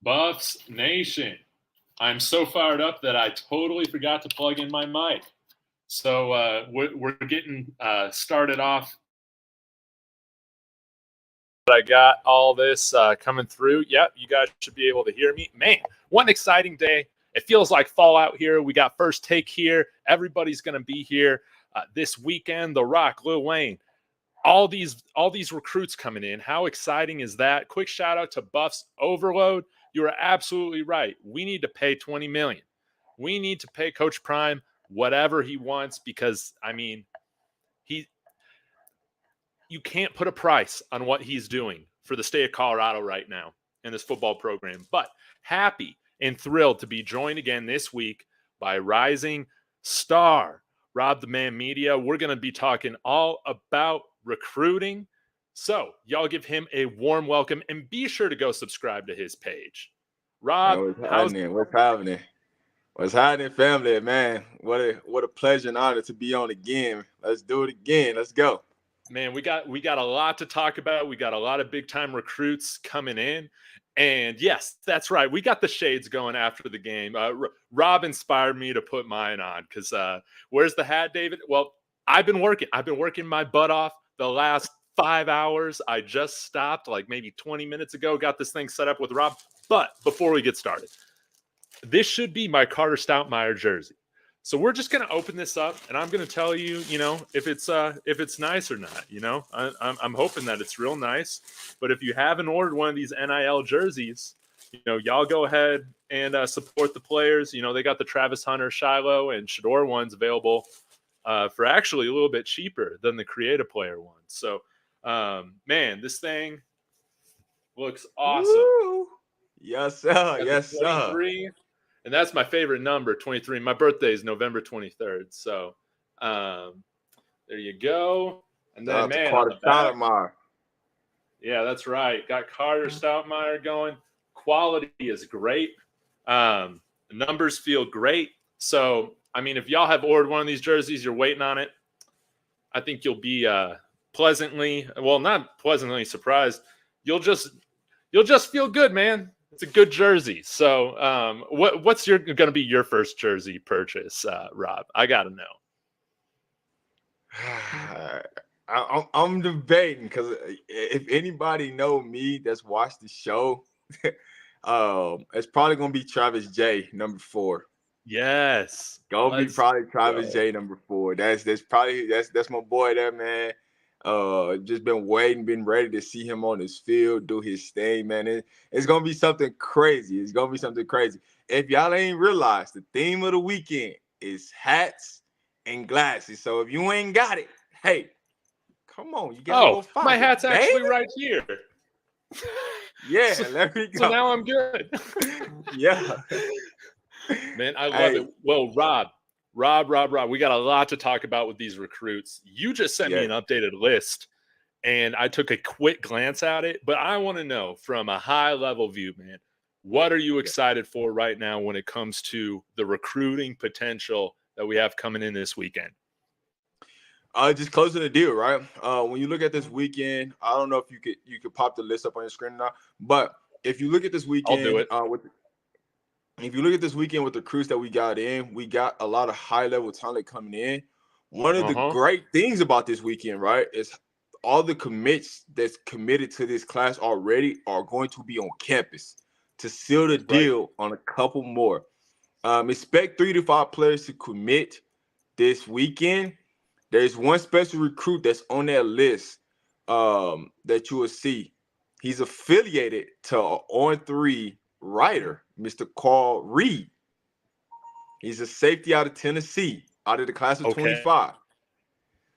Buffs Nation. I'm so fired up that I totally forgot to plug in my mic. So we're getting started off. I got all this coming through. Yep, you guys should be able to hear me. Man, one exciting day. It feels like fall out here. We got First Take here. Everybody's going to be here this weekend. The Rock, Lil Wayne, all these recruits coming in. How exciting is that? Quick shout out to Buffs Overload. You are absolutely right. We need to pay $20 million. We need to pay Coach Prime whatever he wants because, I mean, you can't put a price on what he's doing for the state of Colorado right now in this football program. But happy and thrilled to be joined again this week by rising star Rob the Man Media. We're going to be talking all about recruiting. So y'all give him a warm welcome and be sure to go subscribe to his page. Rob, what's happening, family, man? What a pleasure and honor to be on again. Let's do it again. Let's go. Man, we got a lot to talk about. We got a lot of big time recruits coming in. And yes, that's right. We got the shades going after the game. Rob inspired me to put mine on because where's the hat, David? Well, I've been working my butt off the last 5 hours. I just stopped like maybe 20 minutes ago, got this thing set up with Rob. But before we get started, this should be my Carter Stoutmeyer jersey. So we're just going to open this up, and I'm going to tell you, if it's nice or not. I'm hoping that it's real nice. But if you haven't ordered one of these NIL jerseys, y'all go ahead and support the players. They got the Travis Hunter, Shiloh, and Shedeur ones available for actually a little bit cheaper than the Creative Player ones. So, man, this thing looks awesome. Woo! Yes, sir. Yes, sir. And that's my favorite number, 23. My birthday is November 23rd. So there you go. And then, man, Carter Stoutmeyer. Yeah, that's right. Got Carter Stoutmeyer going. Quality is great. The numbers feel great. So, I mean, if y'all have ordered one of these jerseys, you're waiting on it, I think you'll be not pleasantly surprised. You'll just feel good, man. It's a good jersey. So what's going to be your first jersey purchase, Rob? I got to know. I'm debating because if anybody know me that's watched the show, it's probably going to be Travis J, number 4. Yes. Probably Travis J, number 4. That's my boy there, man. Just been waiting, been ready to see him on his field, do his thing, man. It's gonna be something crazy. If y'all ain't realized, the theme of the weekend is hats and glasses. So if you ain't got it, hey, come on, you gotta go find it. My hat's actually right here. Yeah, there we go. So now I'm good. Yeah. Man, I love it. Well, Rob, we got a lot to talk about with these recruits. You just sent me an updated list, and I took a quick glance at it. But I want to know from a high-level view, man, what are you excited for right now when it comes to the recruiting potential that we have coming in this weekend? Just closing the deal, right? When you look at this weekend, I don't know if you could pop the list up on your screen now, but if you look at this weekend, I'll do it. If you look at this weekend with the recruits that we got in, we got a lot of high-level talent coming in. One of the great things about this weekend, right, is all the commits that's committed to this class already are going to be on campus to seal the deal on a couple more. Expect 3 to 5 players to commit this weekend. There's one special recruit that's on that list that you will see. He's affiliated to an On3 writer, Mr. Carl Reed. He's a safety out of Tennessee, out of the class of 25.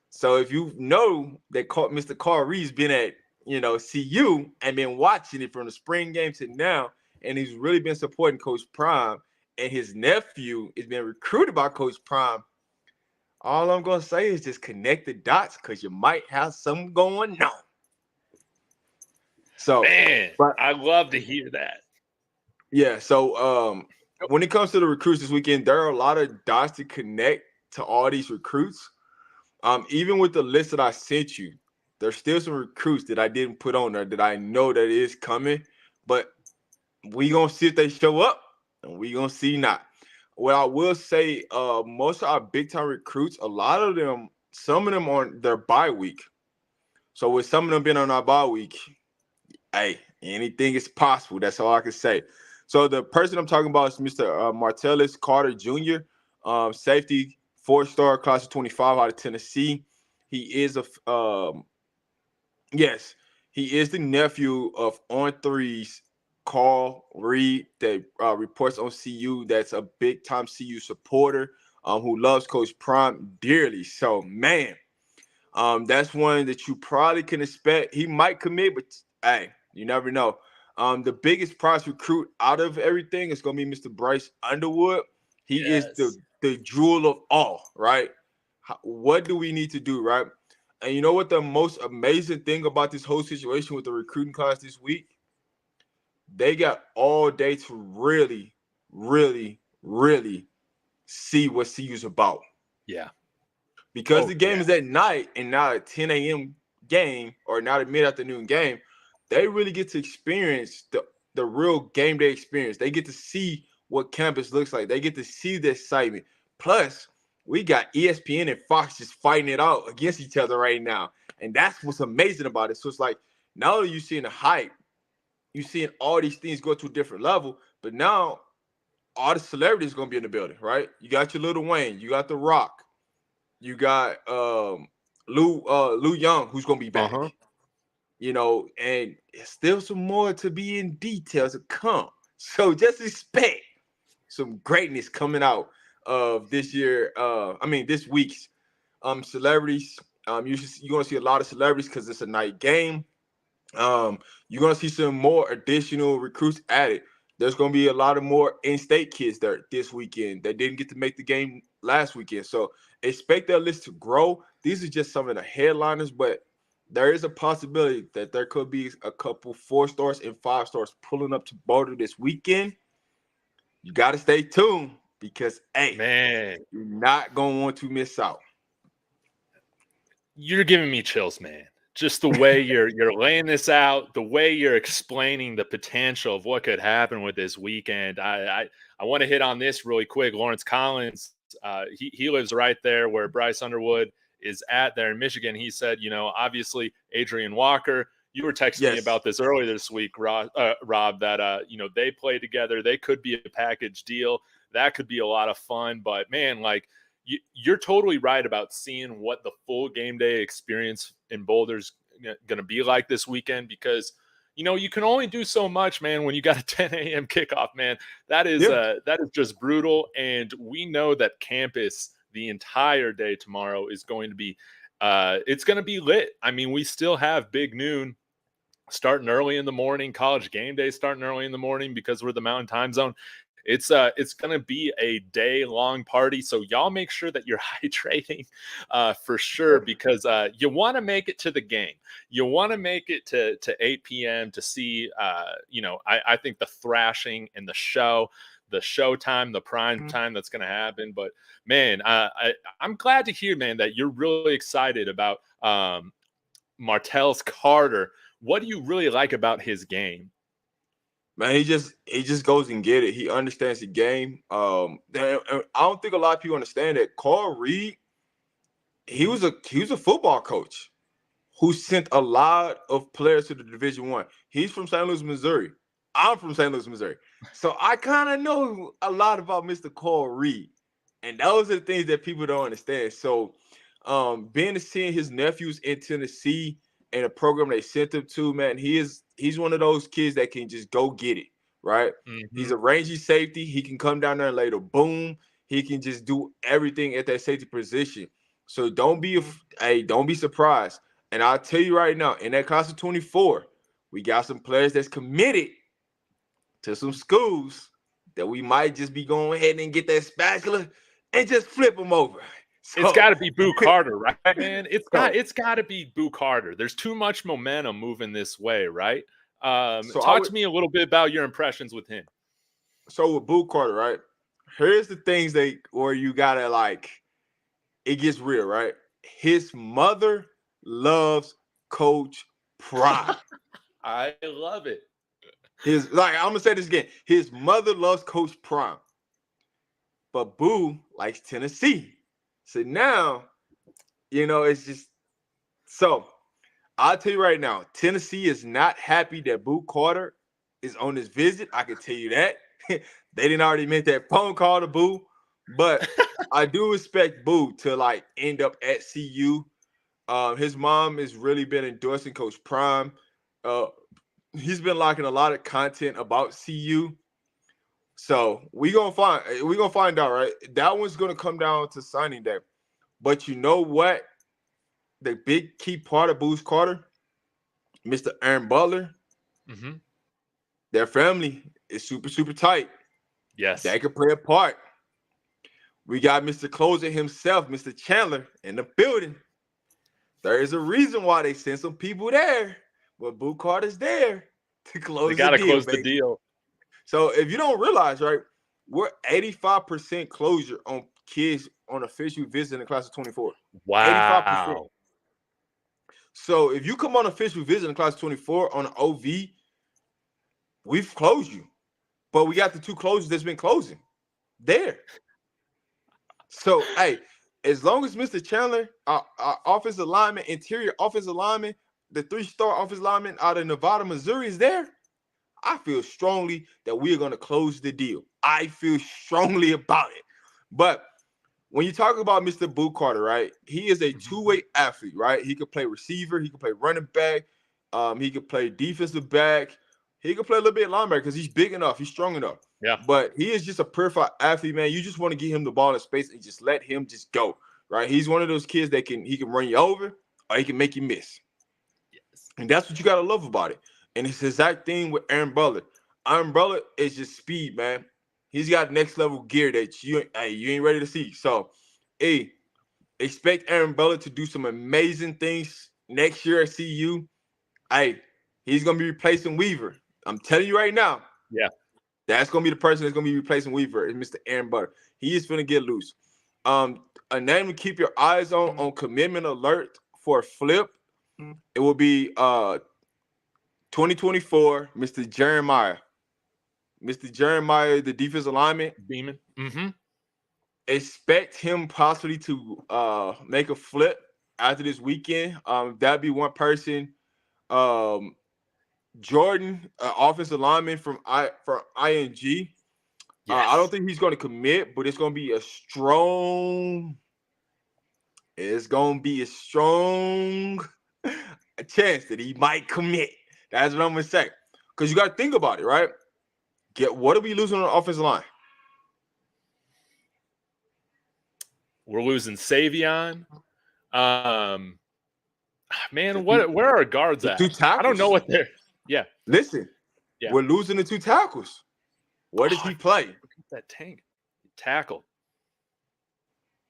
So if you know that Mr. Carl Reed's been at, CU and been watching it from the spring game to now, and he's really been supporting Coach Prime, and his nephew is being recruited by Coach Prime, all I'm going to say is just connect the dots because you might have something going on. So, man, I love to hear that. Yeah, so when it comes to the recruits this weekend, there are a lot of dots to connect to all these recruits. Even with the list that I sent you, there's still some recruits that I didn't put on there that I know that is coming. But We gonna see if they show up, and we gonna see not. What I will say, most of our big time recruits, a lot of them, some of them on their bye week. So with some of them being on our bye week, hey, anything is possible. That's all I can say. So the person I'm talking about is Mr. Martellus Carter Jr., safety, 4-star, class of 25 out of Tennessee. He is yes, he is the nephew of On3's Carl Reed that reports on CU. That's a big time CU supporter who loves Coach Prime dearly. So, man, that's one that you probably can expect. He might commit, but hey, you never know. The biggest prize recruit out of everything is going to be Mr. Bryce Underwood. He is the jewel of all, right? What do we need to do, right? And you know what the most amazing thing about this whole situation with the recruiting class this week? They got all day to really, really, really see what CU's about. Yeah. Because the game is at night and not a 10 a.m. game or not a mid-afternoon game, they really get to experience the real game day experience. They get to see what campus looks like. They get to see the excitement. Plus, we got ESPN and Fox just fighting it out against each other right now. And that's what's amazing about it. So it's like, not only you seeing the hype, you're seeing all these things go to a different level, but now all the celebrities are going to be in the building, right? You got your Lil Wayne, you got The Rock, you got Lou Young, who's going to be back. You know, and still some more to be in detail to come. So just expect some greatness coming out of this year. This week's celebrities. You're going to see a lot of celebrities because it's a night game. You're going to see some more additional recruits added. There's going to be a lot of more in-state kids there this weekend that didn't get to make the game last weekend. So expect that list to grow. These are just some of the headliners, but there is a possibility that there could be a couple 4-stars and 5-stars pulling up to Boulder this weekend. You got to stay tuned because, hey, man, you're not going to want to miss out. You're giving me chills, man. Just the way you're laying this out, the way you're explaining the potential of what could happen with this weekend. I want to hit on this really quick. Lawrence Collins, he lives right there where Bryce Underwood is at there in Michigan. He said, obviously Adrian Walker, you were texting me about this earlier this week, Rob, that, they play together. They could be a package deal. That could be a lot of fun. But, man, you're totally right about seeing what the full game day experience in Boulder's going to be like this weekend because, you can only do so much, man, when you got a 10 a.m. kickoff, man. That is just brutal. And we know that campus the entire day tomorrow is going to be it's going to be lit. I mean, we still have Big Noon starting early in the morning, college game day starting early in the morning because we're the Mountain Time Zone. It's going to be a day-long party, so y'all make sure that you're hydrating for sure because you want to make it to the game. You want to make it to 8 p.m. to see, I think the thrashing and the showtime, the prime time that's going to happen. But, man, I'm glad to hear, man, that you're really excited about Martellus Carter. What do you really like about his game? Man, he just goes and get it. He understands the game. I don't think a lot of people understand that Carl Reed, he was a football coach who sent a lot of players to the Division I. He's from St. Louis, Missouri. I'm from St. Louis, Missouri. So I kind of know a lot about Mr. Carl Reed. And those are the things that people don't understand. So being to seeing his nephews in Tennessee and a program they sent him to, man, he's one of those kids that can just go get it, right? He's a rangy safety. He can come down there and lay the boom. He can just do everything at that safety position. So don't be surprised. And I'll tell you right now, in that class of 24, we got some players that's committed to some schools that we might just be going ahead and get that spatula and just flip them over. So, it's got to be Boo Carter, right, man? It's got to be Boo Carter. There's too much momentum moving this way, right? Talk to me a little bit about your impressions with him. So with Boo Carter, right? Here's the things where you gotta it gets real, right? His mother loves Coach Prime. I love it. I'm gonna say this again. His mother loves Coach Prime, but Boo likes Tennessee. So now, it's just so. I'll tell you right now, Tennessee is not happy that Boo Carter is on this visit. I can tell you that. They didn't already make that phone call to Boo, but I do expect Boo to end up at CU. His mom has really been endorsing Coach Prime. He's been liking a lot of content about CU. So we're gonna find out, right? That one's gonna come down to signing day. But you know what? The big key part of Boo's Carter, Mr. Aaron Butler, their family is super, super tight. Yes. They could play a part. We got Mr. Closer himself, Mr. Chandler, in the building. There is a reason why they sent some people there, but Boo Carter's there to close the deal. They got to close the deal. So if you don't realize, right, we're 85% closure on kids on official visit in the class of 24. Wow. 85%. So if you come on official visit in the class of 24 on an OV, we've closed you. But we got the 2 closures that's been closing there. So, hey, as long as Mr. Chandler, our offensive lineman, interior offensive lineman, the 3-star offensive lineman out of Nevada, Missouri is there, I feel strongly that we are going to close the deal. I feel strongly about it. But when you talk about Mr. Boo Carter, right, he is a two-way athlete, right? He could play receiver. He could play running back. He could play defensive back. He could play a little bit linebacker because he's big enough. He's strong enough. Yeah. But he is just a perfect athlete, man. You just want to get him the ball in space and just let him just go, right? He's one of those kids that he can run you over or he can make you miss. Yes. And that's what you got to love about it. And it's the exact thing with Aaron Butler. Aaron Butler is just speed, man. He's got next level gear that you ain't ready to see. So, expect Aaron Butler to do some amazing things next year at CU. He's gonna be replacing Weaver. I'm telling you right now. Yeah, that's gonna be the person that's gonna be replacing Weaver. Is Mr. Aaron Butler. He is gonna get loose. A name to keep your eyes on commitment alert for a flip. It will be 2024, Mr. Jeremiah. Mr. Jeremiah, the defensive lineman. Beeman. Expect him possibly to make a flip after this weekend. That'd be one person. Jordan, offensive lineman from ING. Yes. I don't think he's going to commit, but it's going to be a strong. It's going to be a strong chance that he might commit. That's what I'm going to say. Because you got to think about it, right? What are we losing on the offensive line? We're losing Savion. Man, where are our guards at? I don't know what they're. Yeah. Listen, we're losing the 2 tackles. Where does he play? Look at that Tank. Tackle.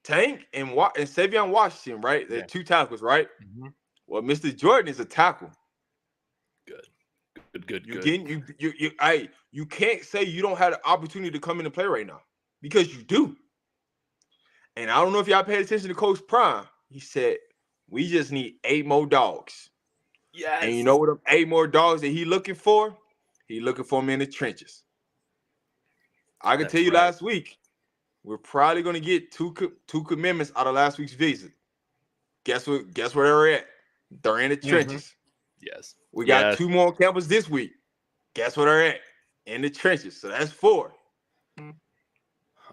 Tank and Savion Washington, right? They're 2 tackles, right? Well, Mr. Jordan is a tackle. Good. You can't say you don't have the opportunity to come in and play right now because you do. And I don't know if y'all paid attention to Coach Prime. He said, we just need 8 more dogs. Yes. And you know what them 8 more dogs that he looking for? He looking for them in the trenches. I can tell you last week, we're probably going to get two commitments out of last week's visit. Guess where they're at? They're in the trenches. Yes. We got 2 more on campus this week. Guess where they're at? In the trenches. So that's 4.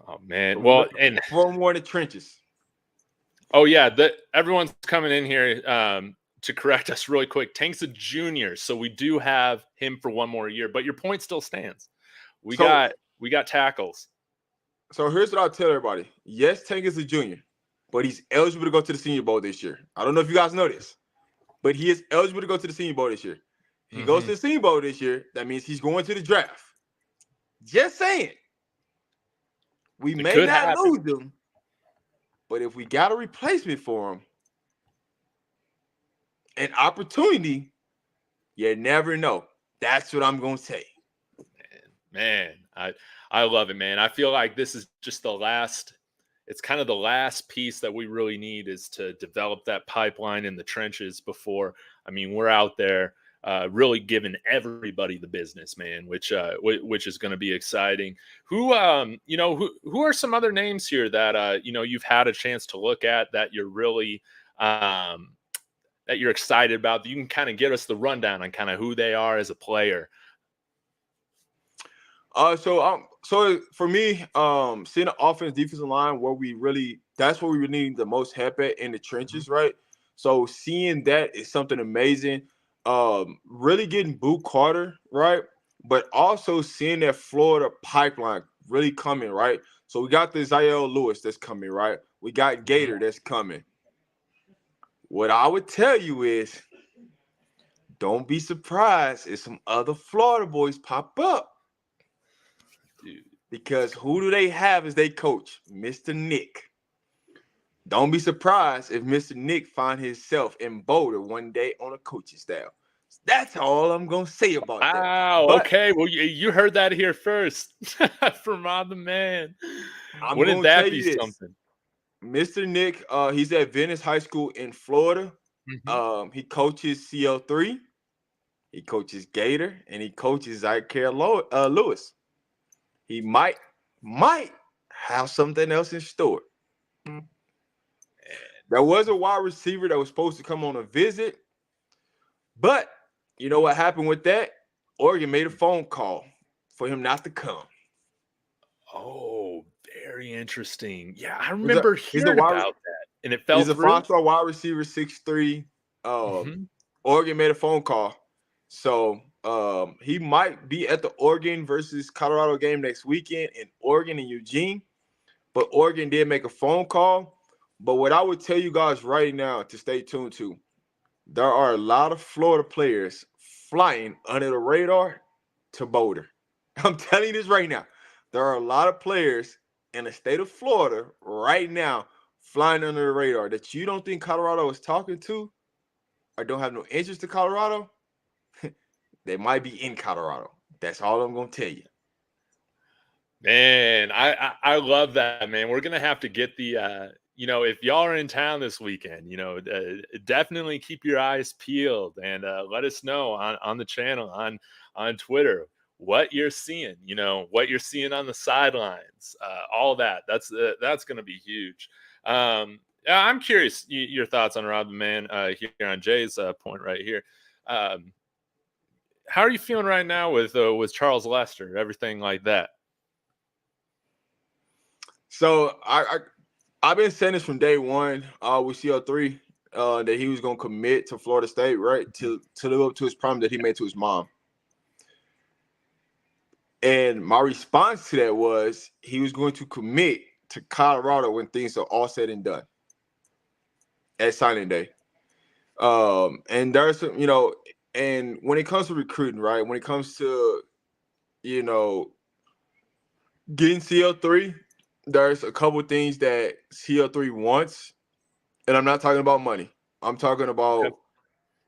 Oh, man. Well, and 4 more in the trenches. Oh, yeah. Everyone's coming in here to correct us really quick. Tank's a junior, so we do have him for 1 more year. But your point still stands. We got tackles. So here's what I'll tell everybody. Yes, Tank is a junior, but he's eligible to go to the Senior Bowl this year. I don't know if you guys know this, but he is eligible to go to the Senior Bowl this year. If he goes to the Senior Bowl this year, that means he's going to the draft. Just saying. We may not lose him, but if we got a replacement for him, an opportunity, you never know. That's what I'm going to say. Man, I love it, man. I feel like this is just it's kind of the last piece that we really need is to develop that pipeline in the trenches before, we're out there really giving everybody the business, man, which is going to be exciting. Who who are some other names here that you've had a chance to look at that you're really that you're excited about, that you can kind of give us the rundown on kind of who they are as a player? So for me, seeing the offense defensive line that's where we really need the most help at in the trenches, right? So seeing that is something amazing. Really getting Boot Carter, right? But also seeing that Florida pipeline really coming, right? So we got the Zaire Lewis that's coming, right? We got Gator that's coming. What I would tell you is, don't be surprised if some other Florida boys pop up. Dude. Because who do they have as they coach? Mr. Nick. Don't be surprised if Mr. Nick find himself in Boulder one day on a coaching staff. That's all I'm going to say about that. Wow. Okay. Well, you heard that here first from On the Man. Wouldn't that be something? Mr. Nick, he's at Venice High School in Florida. Mm-hmm. He coaches CL3. He coaches Gator, and he coaches Zaire Lewis. He might have something else in store. There was a wide receiver that was supposed to come on a visit, but you know what happened with that? Oregon made a phone call for him not to come. Oh, very interesting. Yeah, I remember hearing about that, and it fell through. He's a 5-star wide receiver, 6'3". Oregon made a phone call. So he might be at the Oregon versus Colorado game next weekend in Oregon and Eugene. But Oregon did make a phone call. But what I would tell you guys right now to stay tuned to, there are a lot of Florida players flying under the radar to Boulder. I'm telling you this right now. There are a lot of players in the state of Florida right now flying under the radar that you don't think Colorado is talking to or don't have no interest in Colorado. They might be in Colorado. That's all I'm going to tell you. Man, I love that, man. We're going to have to get the if y'all are in town this weekend, definitely keep your eyes peeled and let us know on the channel, on Twitter, what you're seeing, what you're seeing on the sidelines, all that. That's going to be huge. I'm curious your thoughts on Rob the Man here on Jay's point right here. How are you feeling right now with Charles Lester, everything like that? So I've been saying this from day one with CL3 that he was going to commit to Florida State, right, to live up to his promise that he made to his mom. And my response to that was he was going to commit to Colorado when things are all said and done at signing day. And there's some, and when it comes to recruiting, right, when it comes to, getting CL3, there's a couple things that CL3 wants, and I'm not talking about money. I'm talking about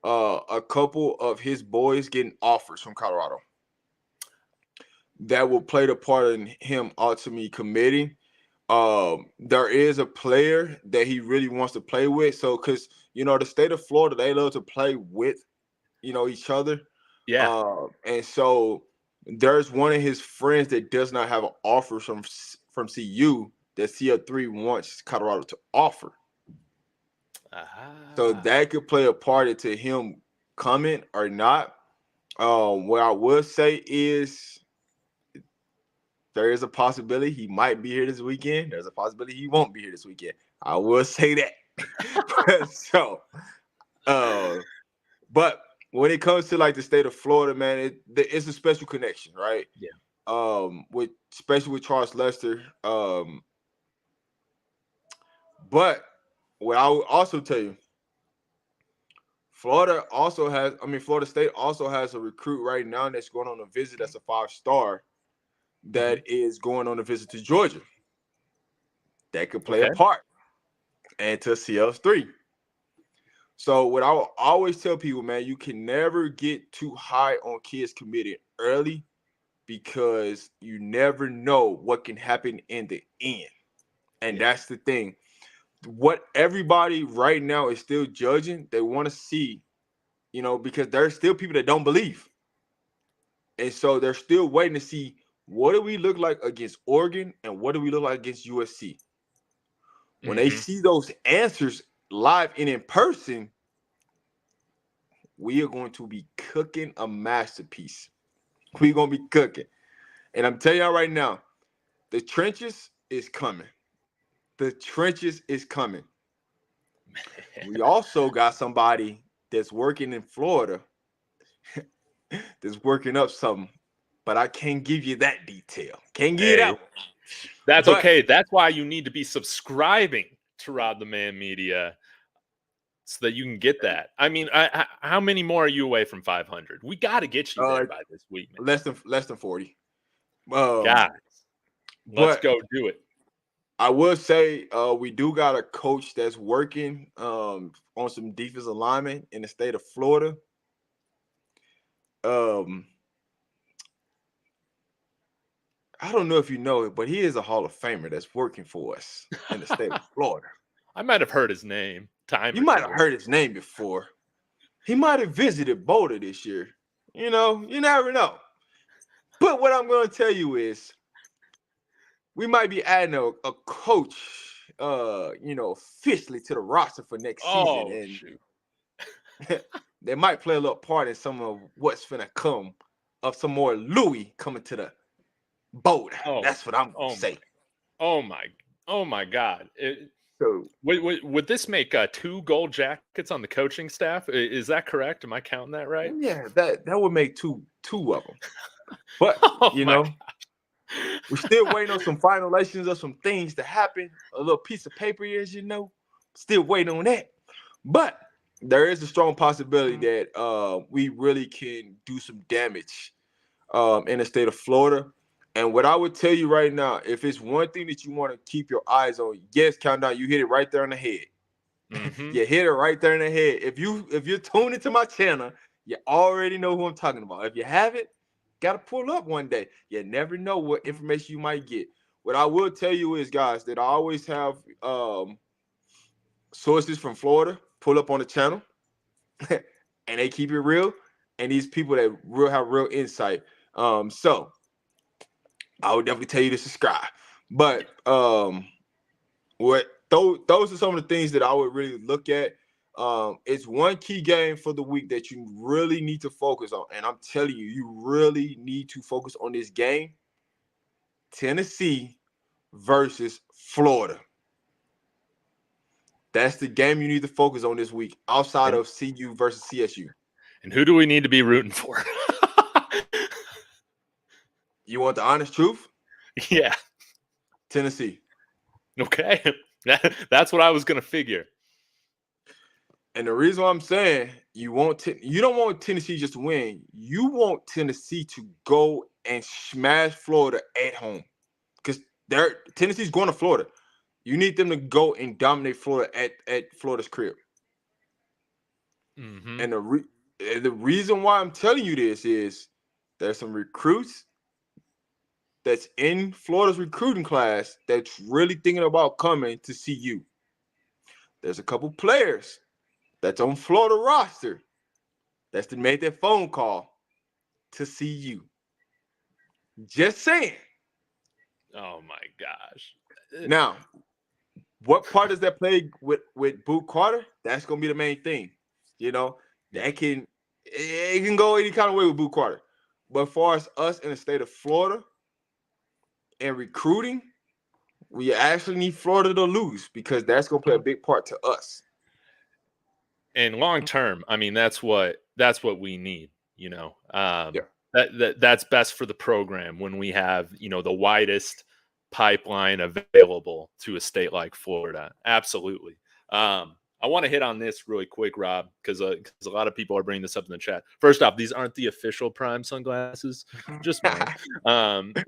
a couple of his boys getting offers from Colorado that will play the part in him ultimately committing. There is a player that he really wants to play with. So, because, the state of Florida, they love to play with, each other. Yeah. And so there's one of his friends that does not have an offer from CU that CL3 wants Colorado to offer. So that could play a part into him coming or not. What I will say is there is a possibility he might be here this weekend. There's a possibility he won't be here this weekend. I will say that. So, but when it comes to like the state of Florida, man, it's a special connection, right? Yeah. Especially with Charles Lester. But what I would also tell you, Florida State also has a recruit right now that's going on a visit that's a 5-star that is going on a visit to Georgia. That could play a part and to CL3. So what I will always tell people, man, you can never get too high on kids committed early because you never know what can happen in the end. And that's the thing. What everybody right now is still judging, they want to see because there's still people that don't believe. And so they're still waiting to see what do we look like against Oregon and what do we look like against USC. When they see those answers live and in person, we are going to be cooking a masterpiece. We're going to be cooking. And I'm telling y'all right now, the trenches is coming. The trenches is coming. We also got somebody that's working in Florida that's working up something, but I can't give you that detail. Can't get it out. That's okay. That's why you need to be subscribing to Rob the Man Media so that you can get that. I mean, how many more are you away from 500? We got to get you there by this week, man. Less than 40. Guys, let's go do it. I will say we do got a coach that's working on some defensive alignment in the state of Florida. I don't know if you know it, but he is a Hall of Famer that's working for us in the state of Florida. I might have heard his name. You might have heard his name before. He might have visited Boulder this year. You never know. But what I'm going to tell you is we might be adding a coach, officially to the roster for next season. And they might play a little part in some of what's finna come of some more Louis coming to the Boulder. That's what I'm going to say. Oh my God. Would this make 2 gold jackets on the coaching staff? Is that correct? Am I counting that right? Yeah, that would make two of them. But we're still waiting on some finalizations of some things to happen. A little piece of paper, as you know, still waiting on that. But there is a strong possibility that we really can do some damage in the state of Florida. And what I would tell you right now, if it's one thing that you want to keep your eyes on, yes, Countdown, you hit it right there in the head. You hit it right there in the head. If you're tuned into my channel, you already know who I'm talking about. If you haven't, got to pull up one day. You never know what information you might get. What I will tell you is, guys, that I always have sources from Florida pull up on the channel, and they keep it real. And these people that have real insight. So I would definitely tell you to subscribe. But those are some of the things that I would really look at. It's one key game for the week that you really need to focus on. And I'm telling you, you really need to focus on this game. Tennessee versus Florida. That's the game you need to focus on this week outside of CU versus CSU. And who do we need to be rooting for? You want the honest truth? Yeah. Tennessee. Okay. That's what I was going to figure. And the reason why I'm saying you don't want Tennessee just to win. You want Tennessee to go and smash Florida at home. Because Tennessee's going to Florida. You need them to go and dominate Florida at Florida's crib. And the reason why I'm telling you this is there's some recruits that's in Florida's recruiting class that's really thinking about coming to see you. There's a couple players that's on Florida roster that's made that phone call to see you. Just saying. Oh my gosh. Now, what part does that play with Boot Carter? That's gonna be the main thing. It can go any kind of way with Boot Carter. But as far as us in the state of Florida and recruiting, we actually need Florida to lose because that's gonna play a big part to us. And long term, I mean, that's what we need. That's best for the program when we have the widest pipeline available to a state like Florida. Absolutely. I want to hit on this really quick, Rob, because a lot of people are bringing this up in the chat. First off, these aren't the official Prime sunglasses. Just mine.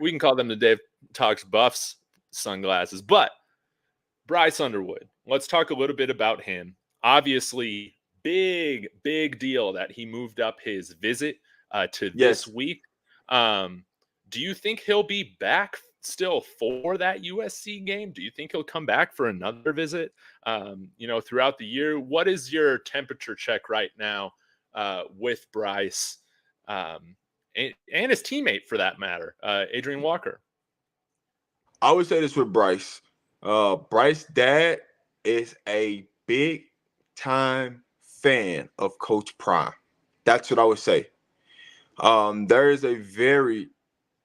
We can call them the Dave Talks Buffs sunglasses. But Bryce Underwood, let's talk a little bit about him. Obviously, big deal that he moved up his visit to this week. Do you think he'll be back still for that USC game? Do you think he'll come back for another visit, throughout the year? What is your temperature check right now with Bryce and his teammate, for that matter, Adrian Walker? I would say this with Bryce. Bryce's dad is a big time fan of Coach Prime. That's what I would say. There is a very,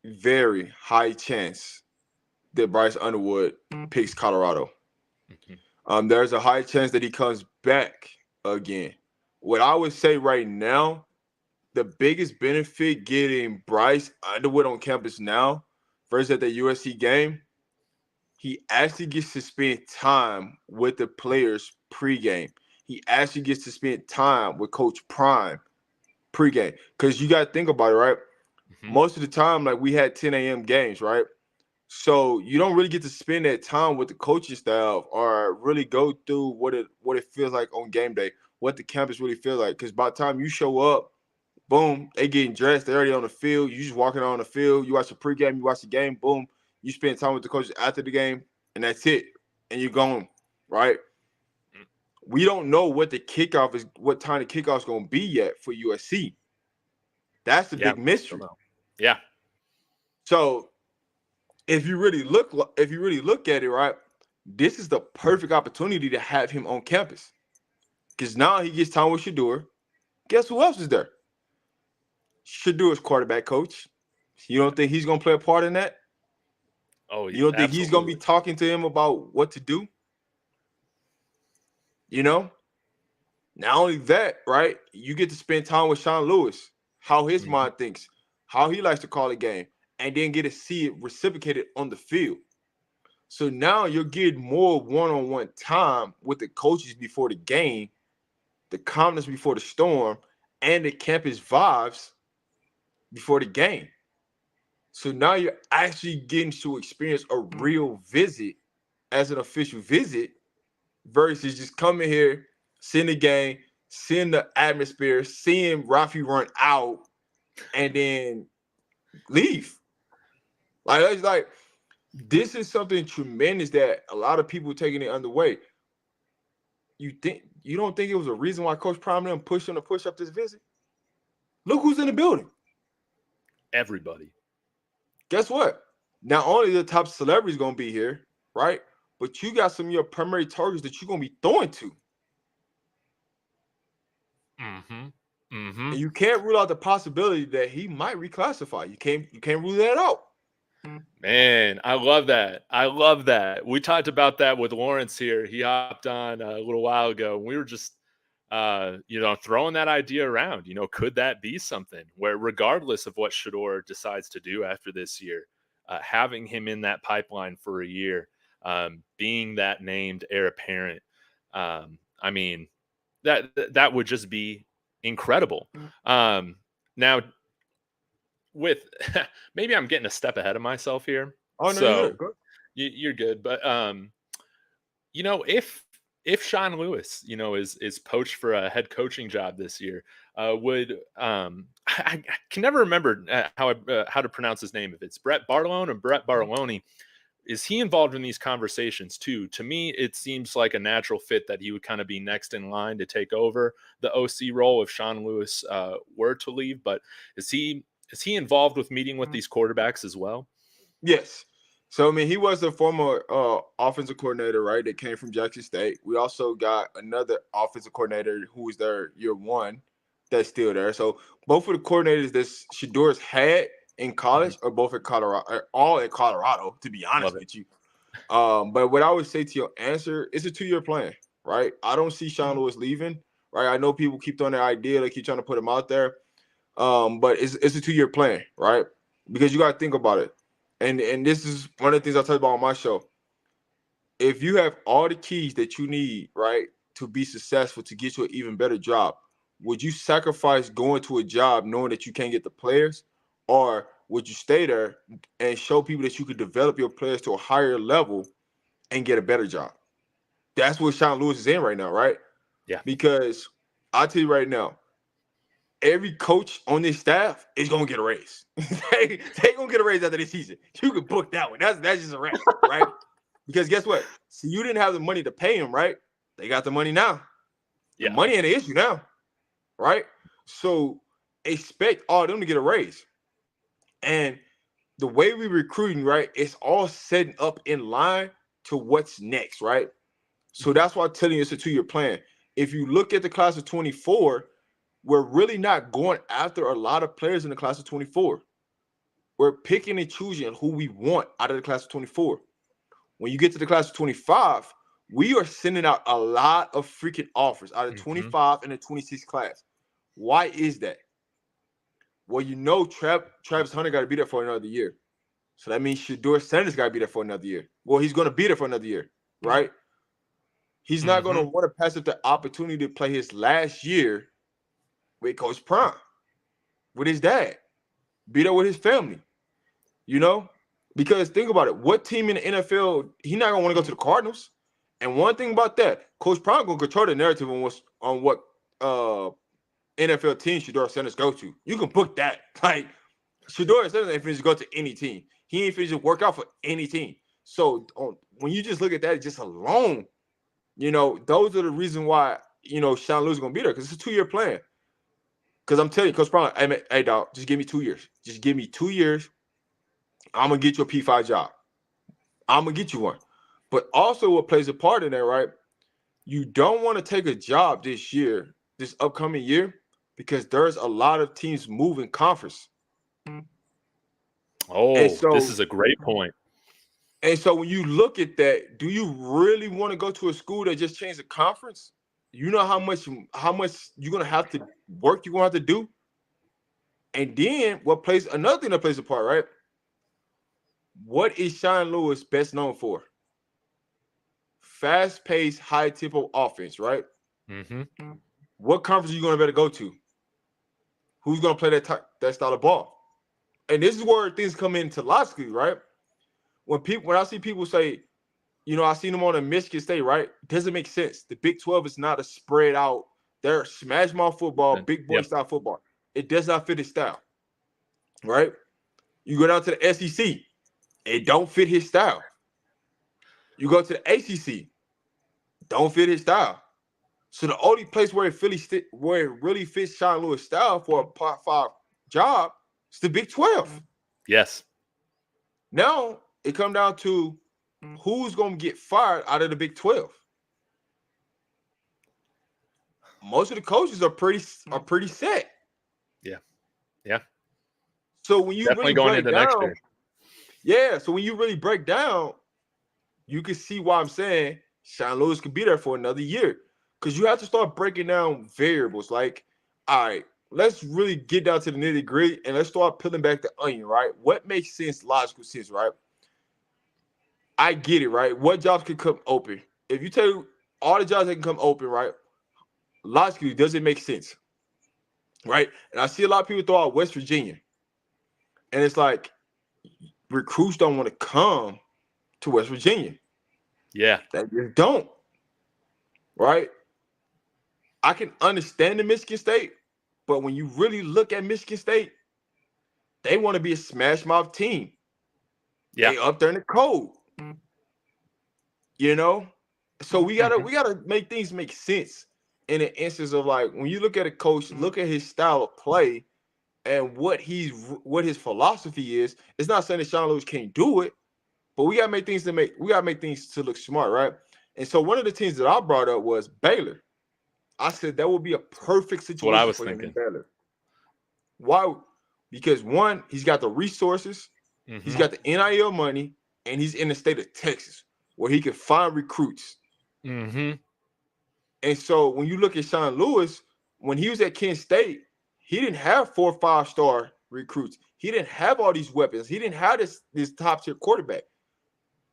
very high chance that Bryce Underwood picks Colorado. Mm-hmm. There's a high chance that he comes back again. What I would say right now, the biggest benefit getting Bryce Underwood on campus now versus at the USC game, he actually gets to spend time with the players pregame. He actually gets to spend time with Coach Prime pregame. Because you got to think about it, right? Mm-hmm. Most of the time, like, we had 10 a.m. games, right? So you don't really get to spend that time with the coaching staff or really go through what it feels like on game day, what the campus really feels like. Because by the time you show up, boom, they getting dressed, they're already on the field. You just walking on the field, you watch the pregame, you watch the game, boom, you spend time with the coaches after the game, and that's it. And you're going, right? We don't know what time the kickoff is going to be yet for USC. That's the big mystery. Yeah. So if you really look at it, right, this is the perfect opportunity to have him on campus. Because now he gets time with Shedeur. Guess who else is there? Shedeur's quarterback coach. You don't think he's going to play a part in that? Oh, you don't think he's going to be talking to him about what to do? You know? Not only that, right, you get to spend time with Sean Lewis, how his mind thinks, how he likes to call a game, and then get to see it reciprocated on the field. So now you're getting more one-on-one time with the coaches before the game, the calmness before the storm, and the campus vibes before the game. So now you're actually getting to experience a real visit as an official visit versus just coming here, seeing the game, seeing the atmosphere, seeing Rafi run out, and then leave. Like, it's like, this is something tremendous that a lot of people taking it underway. You don't think it was a reason why Coach Prime them pushed him to push up this visit? Look who's in the building. Everybody. Guess what? Not only the top celebrities going to be here, right? But you got some of your primary targets that you're going to be throwing to. Mm-hmm. Mm-hmm. And you can't rule out the possibility that he might reclassify. You can't rule that out. Man, I love that. I love that. We talked about that with Lawrence here. He hopped on a little while ago. We were just, throwing that idea around. Could that be something where, regardless of what Shedeur decides to do after this year, having him in that pipeline for a year, being that named heir apparent, I mean, that would just be incredible. Now, with maybe I'm getting a step ahead of myself here. Oh, no, so you're good. But if Sean Lewis, is poached for a head coaching job this year, would I can never remember how to pronounce his name. If it's Brett Barlone or Brett Barloni, is he involved in these conversations too? To me, it seems like a natural fit that he would kind of be next in line to take over the OC role if Sean Lewis were to leave. But is he involved with meeting with these quarterbacks as well? Yes. So, I mean, he was a former offensive coordinator, right, that came from Jackson State. We also got another offensive coordinator who was there year one that's still there. So both of the coordinators that Shedeur's had in college are both at Colorado, are all at Colorado, to be honest with you. But what I would say to your answer, it's a 2-year plan, right? I don't see Sean Lewis leaving, right? I know people keep throwing their idea, they keep trying to put him out there. But it's a 2-year plan, right? Because you got to think about it. And this is one of the things I talked about on my show. If you have all the keys that you need, right, to be successful, to get you an even better job, would you sacrifice going to a job knowing that you can't get the players? Or would you stay there and show people that you could develop your players to a higher level and get a better job? That's what Sean Lewis is in right now, right? Yeah. Because I'll tell you right now, every coach on this staff is gonna get a raise. they gonna get a raise after this season. You can book that one. That's just a wrap, right? Because guess what? See, you didn't have the money to pay him, right? They got the money now. The money ain't an issue now, right? So expect all of them to get a raise. And the way we recruiting, right, it's all setting up in line to what's next, right? So that's why I'm telling you it's a 2-year plan. If you look at the class of 24, we're really not going after a lot of players in the class of 24. We're picking and choosing who we want out of the class of 24. When you get to the class of 25, we are sending out a lot of freaking offers out of 25 and the 26 class. Why is that? Well, you know Travis Hunter got to be there for another year. So that means Shedeur Sanders got to be there for another year. Well, he's going to be there for another year, right? He's not going to want to pass up the opportunity to play his last year with Coach Prime, with his dad, be there with his family, you know? Because think about it. What team in the NFL, he's not going to want to go to the Cardinals. And one thing about that, Coach Prime going to control the narrative on what NFL team Shedeur Sanders go to. You can book that. Like, Shedeur Sanders ain't finished to go to any team. He ain't finished to work out for any team. So when you just look at that just alone, you know, those are the reasons why, you know, Sean Lewis is going to be there, because it's a 2-year plan. Because I'm telling you, Coach Brown, hey, dog, just give me 2 years. Just give me 2 years. I'm going to get you a P5 job. I'm going to get you one. But also what plays a part in that, right? You don't want to take a job this year, this upcoming year, because there's a lot of teams moving conference. Oh, so, this is a great point. And so when you look at that, do you really want to go to a school that just changed the conference? You know how much you're gonna have to work, you're gonna have to do. And then another thing that plays a part, right? What is Sean Lewis best known for? Fast-paced, high-tempo offense, right? What conference are you gonna better go to? Who's gonna play that style of ball? And this is where things come into logically, right? When I see people say, you know, I seen them on a Michigan State, right? It doesn't make sense. The Big 12 is not a spread out. They're smash mouth football, big boy style football. It does not fit his style, right? You go down to the SEC, it don't fit his style. You go to the ACC, don't fit his style. So the only place where it really fits Sean Lewis' style for a Part 5 job is the Big 12. Yes. Now it comes down to who's going to get fired out of the Big 12. Most of the coaches are pretty set. Yeah. So when you definitely really going break into down, next year. Yeah. So when you really break down, you can see why I'm saying Sean Lewis could be there for another year, because you have to start breaking down variables. Like, all right, let's really get down to the nitty gritty and let's start peeling back the onion. Right? What makes sense, logical sense, right? I get it, right? What jobs can come open? If you tell all the jobs that can come open, right? Logically, does it make sense? Right? And I see a lot of people throw out West Virginia. And it's like, recruits don't want to come to West Virginia. Yeah. They just don't. Right? I can understand the Michigan State, but when you really look at Michigan State, they want to be a smash mouth team. Yeah. They up there in the code. You know? So we gotta make things make sense in the instance of, like, when you look at a coach, look at his style of play and what his philosophy is. It's not saying that Sean Lewis can't do it, but we gotta make things to look smart, right? And so one of the teams that I brought up was Baylor. I said that would be a perfect situation what I was for thinking. him in Baylor. Why? Because one, he's got the resources, he's got the NIL money, and he's in the state of Texas where he can find recruits. And so when you look at Sean Lewis, when he was at Kent State, he didn't have 4 or 5-star recruits. He didn't have all these weapons. He didn't have this top-tier quarterback.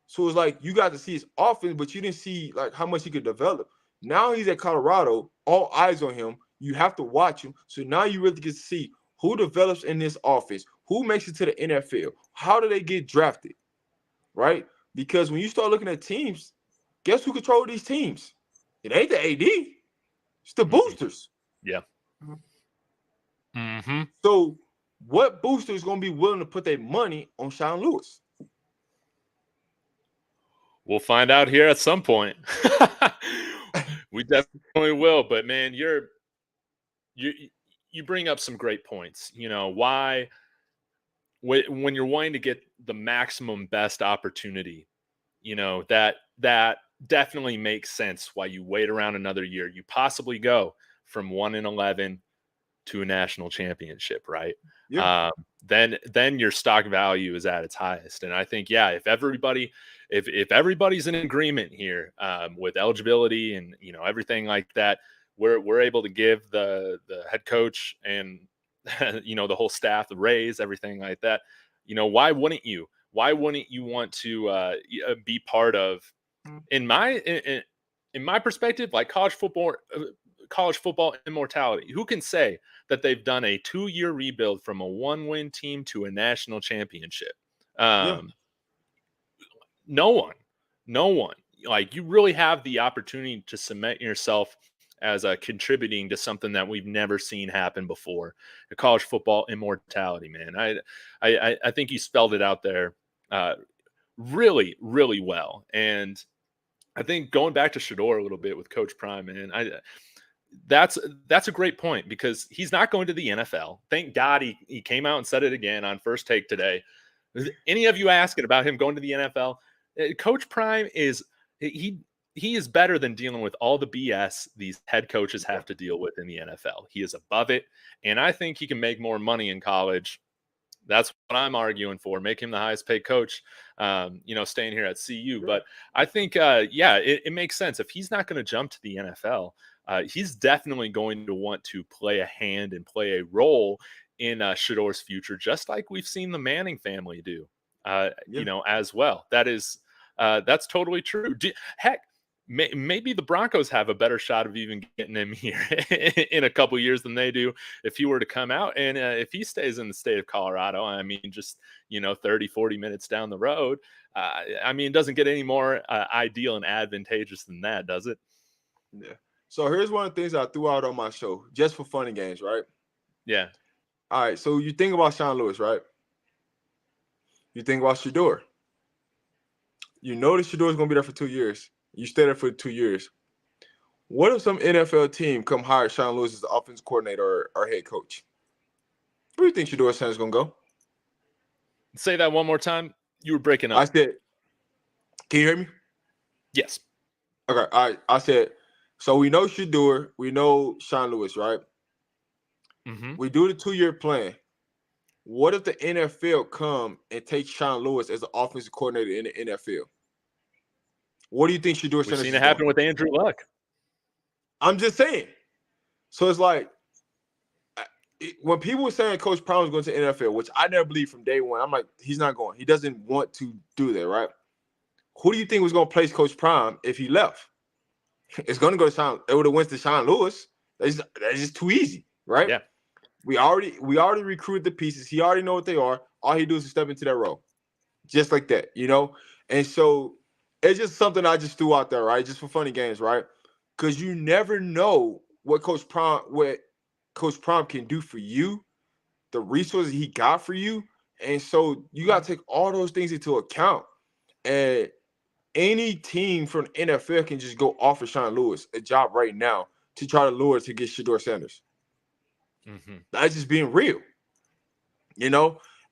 So it's like you got to see his offense, but you didn't see, like, how much he could develop. Now he's at Colorado, all eyes on him. You have to watch him. So now you really get to see who develops in this offense, who makes it to the NFL, how do they get drafted, right? Because when you start looking at teams, guess who controls these teams? It ain't the AD. It's the boosters. Yeah. So what booster is going to be willing to put their money on Sean Lewis? We'll find out here at some point. We definitely will. But, man, you bring up some great points. Why when you're wanting to get the maximum best opportunity, that definitely makes sense why you wait around another year. You possibly go from 1-11 to a national championship, right? Yeah. Then your stock value is at its highest. And I think, if everybody's in agreement here, with eligibility and everything like that, we're able to give the head coach and the whole staff the raise, everything like that. Why wouldn't you want to be part of, in my perspective, like college football immortality? Who can say that they've done a 2-year rebuild from a 1-win team to a national championship? No one. Like, you really have the opportunity to cement yourself as contributing to something that we've never seen happen before. The college football immortality, man. I think you spelled it out there really, really well. And I think going back to Shedeur a little bit with Coach Prime, man, that's a great point, because he's not going to the NFL. Thank God he came out and said it again on First Take today. Any of you asking about him going to the NFL? Coach Prime he is better than dealing with all the BS these head coaches have to deal with in the NFL. He is above it, and I think he can make more money in college. That's what I'm arguing for. Make him the highest paid coach, staying here at CU. But I think, it makes sense. If he's not going to jump to the NFL, he's definitely going to want to play a hand and play a role in Shedeur's future, just like we've seen the Manning family do, as well. That's totally true. Heck, maybe the Broncos have a better shot of even getting him here in a couple years than they do if he were to come out. And if he stays in the state of Colorado, I mean, just, 30, 40 minutes down the road, it doesn't get any more ideal and advantageous than that, does it? Yeah. So here's one of the things I threw out on my show, just for fun and games, right? Yeah. All right. So you think about Sean Lewis, right? You think about Shedeur. You know that Shedeur is going to be there for 2 years. You stay there for 2 years. What if some NFL team come hire Sean Lewis as the offensive coordinator or head coach? Where do you think Shedeur Sanders is going to go? Say that one more time. You were breaking up. I said, can you hear me? Yes. Okay. All right. I said, so we know Shedeur, we know Sean Lewis, right? Mm-hmm. We do the 2-year plan. What if the NFL come and take Sean Lewis as the offensive coordinator in the NFL? What do you think Shedeur Sanders is doing? We've seen it happen with Andrew Luck. I'm just saying. So it's like, when people were saying Coach Prime was going to the NFL, which I never believed from day one, I'm like, he's not going. He doesn't want to do that, right? Who do you think was going to place Coach Prime if he left? It's going to go to Sean. It would have went to Sean Lewis. That's just too easy, right? Yeah. We already recruited the pieces. He already know what they are. All he does is step into that role, just like that, And so it's just something I just threw out there, right? Just for funny games, right? Because you never know what Coach Prime can do for you, the resources he got for you, and so you got to take all those things into account. And any team from the NFL can just go offer Sean Lewis a job right now to try to lure to get Shedeur Sanders. Mm-hmm. That's just being real,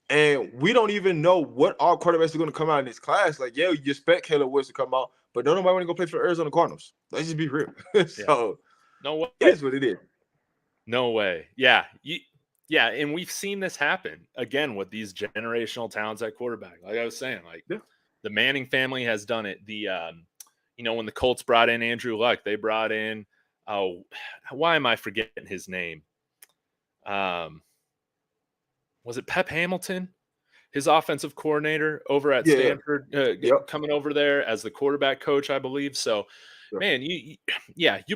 And we don't even know what our quarterbacks are going to come out in this class. Like, you expect Caleb Williams to come out, but don't nobody want to go play for the Arizona Cardinals. Let's just be real. So, no way. It is what it is. No way. Yeah. Yeah. And we've seen this happen again with these generational talents at quarterback. Like I was saying, the Manning family has done it. When the Colts brought in Andrew Luck, they brought in, why am I forgetting his name? Was it Pep Hamilton, his offensive coordinator over at Stanford, coming over there as the quarterback coach, I believe. So, man, you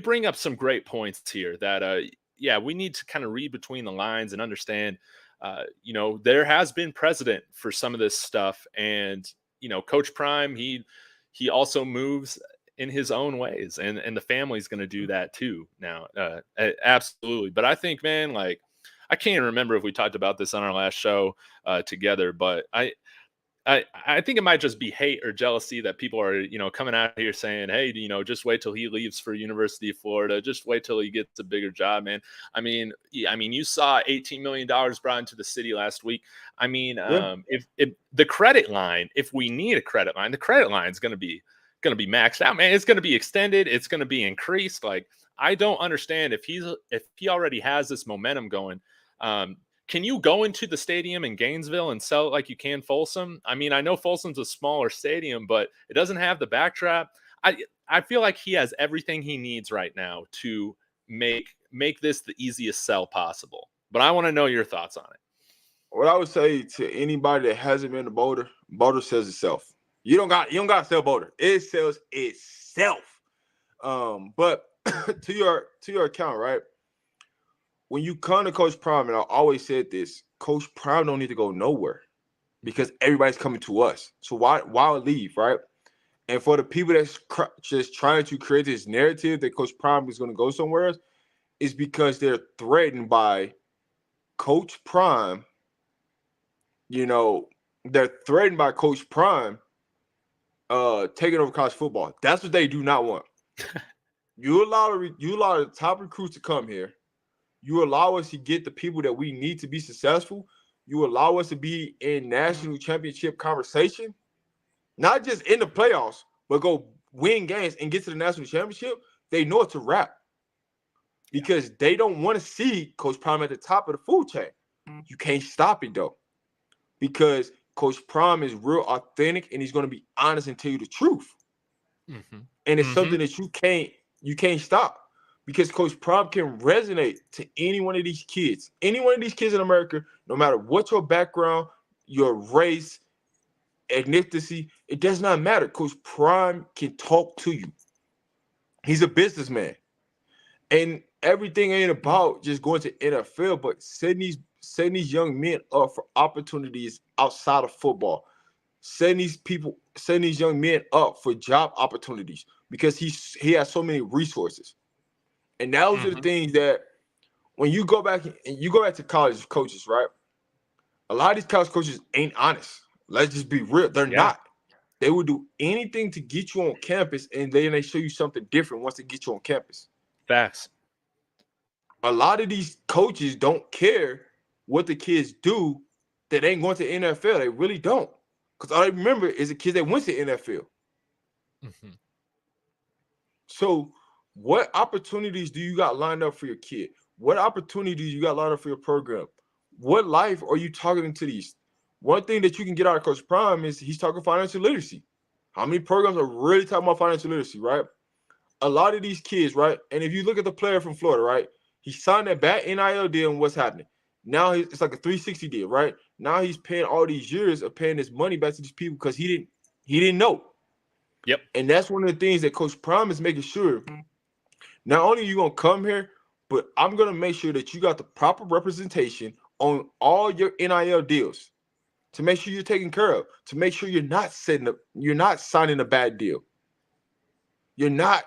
bring up some great points here that, we need to kind of read between the lines and understand, there has been precedent for some of this stuff. And, Coach Prime, he also moves in his own ways, and the family's going to do that too now. Absolutely. But I think, man, I can't remember if we talked about this on our last show together, but I think it might just be hate or jealousy that people are, coming out here saying, hey, just wait till he leaves for University of Florida. Just wait till he gets a bigger job, man. You saw $18 million brought into the city last week. If the credit line, if we need a credit line, the credit line is going to be maxed out, man. It's going to be extended. It's going to be increased. Like, I don't understand if he already has this momentum going. Can you go into the stadium in Gainesville and sell it like you can Folsom? I know Folsom's a smaller stadium, but it doesn't have the backdrop. I feel like he has everything he needs right now to make this the easiest sell possible. But I want to know your thoughts on it. What I would say to anybody that hasn't been to Boulder, Boulder sells itself. You don't got to sell Boulder. It sells itself. But to your account, right? When you come to Coach Prime, and I always said this, Coach Prime don't need to go nowhere because everybody's coming to us. So why leave, right? And for the people that's just trying to create this narrative that Coach Prime is going to go somewhere else, is because they're threatened by Coach Prime. They're threatened by Coach Prime taking over college football. That's what they do not want. You allow the top recruits to come here. You allow us to get the people that we need to be successful. You allow us to be in national championship conversation, not just in the playoffs, but go win games and get to the national championship. They know it's a wrap because they don't want to see Coach Prime at the top of the food chain. You can't stop it, though, because Coach Prime is real authentic and he's going to be honest and tell you the truth. Mm-hmm. And it's something that you can't stop. Because Coach Prime can resonate to any one of these kids. Any one of these kids in America, no matter what your background, your race, ethnicity, it does not matter. Coach Prime can talk to you. He's a businessman. And everything ain't about just going to NFL, but setting these young men up for opportunities outside of football. Setting these young men up for job opportunities because he has so many resources. And those are the things that when you go back to college coaches, right? A lot of these college coaches ain't honest. Let's just be real. They're not. They will do anything to get you on campus, and then they show you something different once they get you on campus. Facts. A lot of these coaches don't care what the kids do that ain't going to the NFL. They really don't. Because all I remember is the kids that went to the NFL. Mm-hmm. So what opportunities do you got lined up for your kid? What opportunities you got lined up for your program? What life are you targeting to these? One thing that you can get out of Coach Prime is he's talking financial literacy. How many programs are really talking about financial literacy, right? A lot of these kids, right? And if you look at the player from Florida, right? He signed that bad NIL deal, and what's happening? Now it's like a 360 deal, right? Now he's paying all these years of paying this money back to these people because he didn't know. Yep. And that's one of the things that Coach Prime is making sure. Not only are you going to come here, but I'm going to make sure that you got the proper representation on all your NIL deals to make sure you're taken care of, to make sure you're not signing a bad deal. You're not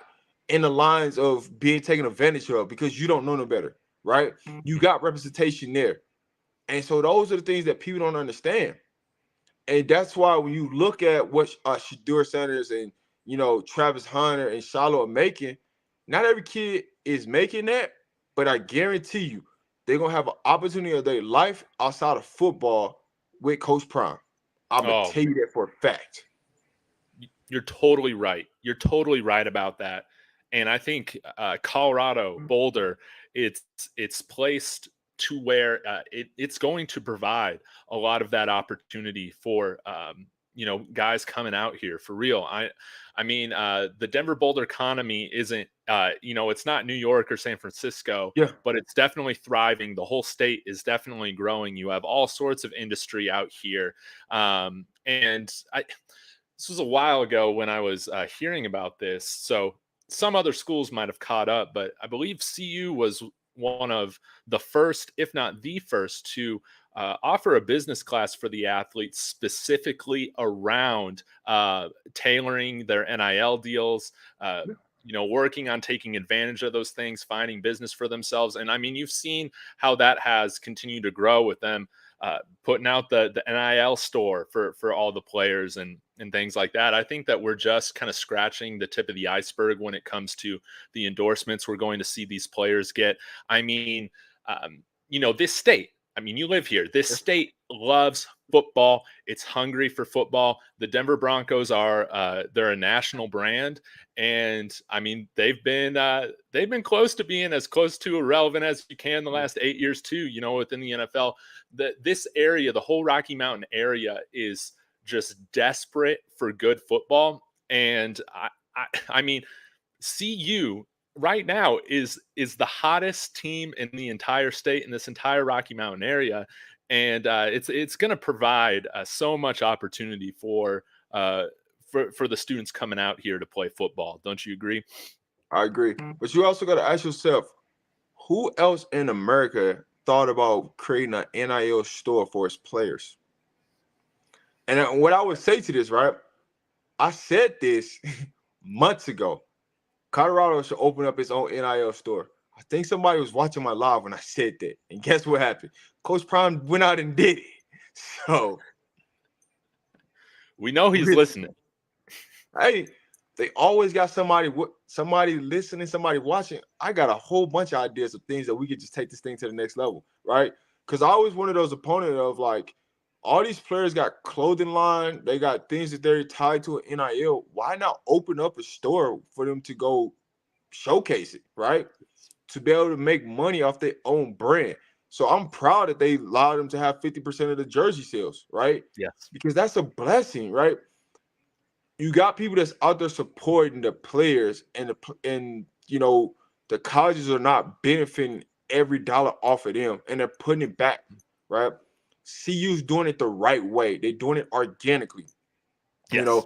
in the lines of being taken advantage of because you don't know no better, right? You got representation there. And so those are the things that people don't understand. And that's why when you look at what Shedeur Sanders and, Travis Hunter and Shiloh are making, not every kid is making that, but I guarantee you they're going to have an opportunity of their life outside of football with Coach Prime. I'm going to tell you that for a fact. You're totally right. You're totally right about that. And I think Colorado, Boulder, it's placed to where it's going to provide a lot of that opportunity for guys coming out here for real. The Denver Boulder economy isn't it's not New York or San Francisco, but it's definitely thriving. The whole state is definitely growing. You have all sorts of industry out here. This was a while ago when I was hearing about this. So some other schools might have caught up, but I believe CU was one of the first, if not the first, to offer a business class for the athletes specifically around tailoring their NIL deals, working on taking advantage of those things, finding business for themselves. And you've seen how that has continued to grow with them putting out the NIL store for all the players and things like that. I think that we're just kind of scratching the tip of the iceberg when it comes to the endorsements we're going to see these players get. I mean, this state, I mean, you live here. This state loves football. It's hungry for football. The Denver Broncos they're a national brand. And I mean, they've been close to being as close to irrelevant as you can the last 8 years too, within the NFL. This area, the whole Rocky Mountain area, is just desperate for good football. And I mean, CU right now is the hottest team in the entire state, in this entire Rocky Mountain area. And it's going to provide so much opportunity for the students coming out here to play football. Don't you agree? I agree. But you also got to ask yourself, who else in America thought about creating an NIL store for its players? And what I would say to this, right? I said this months ago. Colorado should open up its own NIL store. I think somebody was watching my live when I said that. And guess what happened? Coach Prime went out and did it. So we know he's listening. Hey, they always got somebody listening, somebody watching. I got a whole bunch of ideas of things that we could just take this thing to the next level, right? Because I always one of those opponents of like, all these players got clothing line. They got things that they're tied to an NIL. Why not open up a store for them to go showcase it, right? To be able to make money off their own brand. So I'm proud that they allowed them to have 50% of the jersey sales, right? Yes. Because that's a blessing, right? You got people that's out there supporting the players, and the colleges are not benefiting every dollar off of them, and they're putting it back, right? CU's doing it the right way. They're doing it organically. Yes.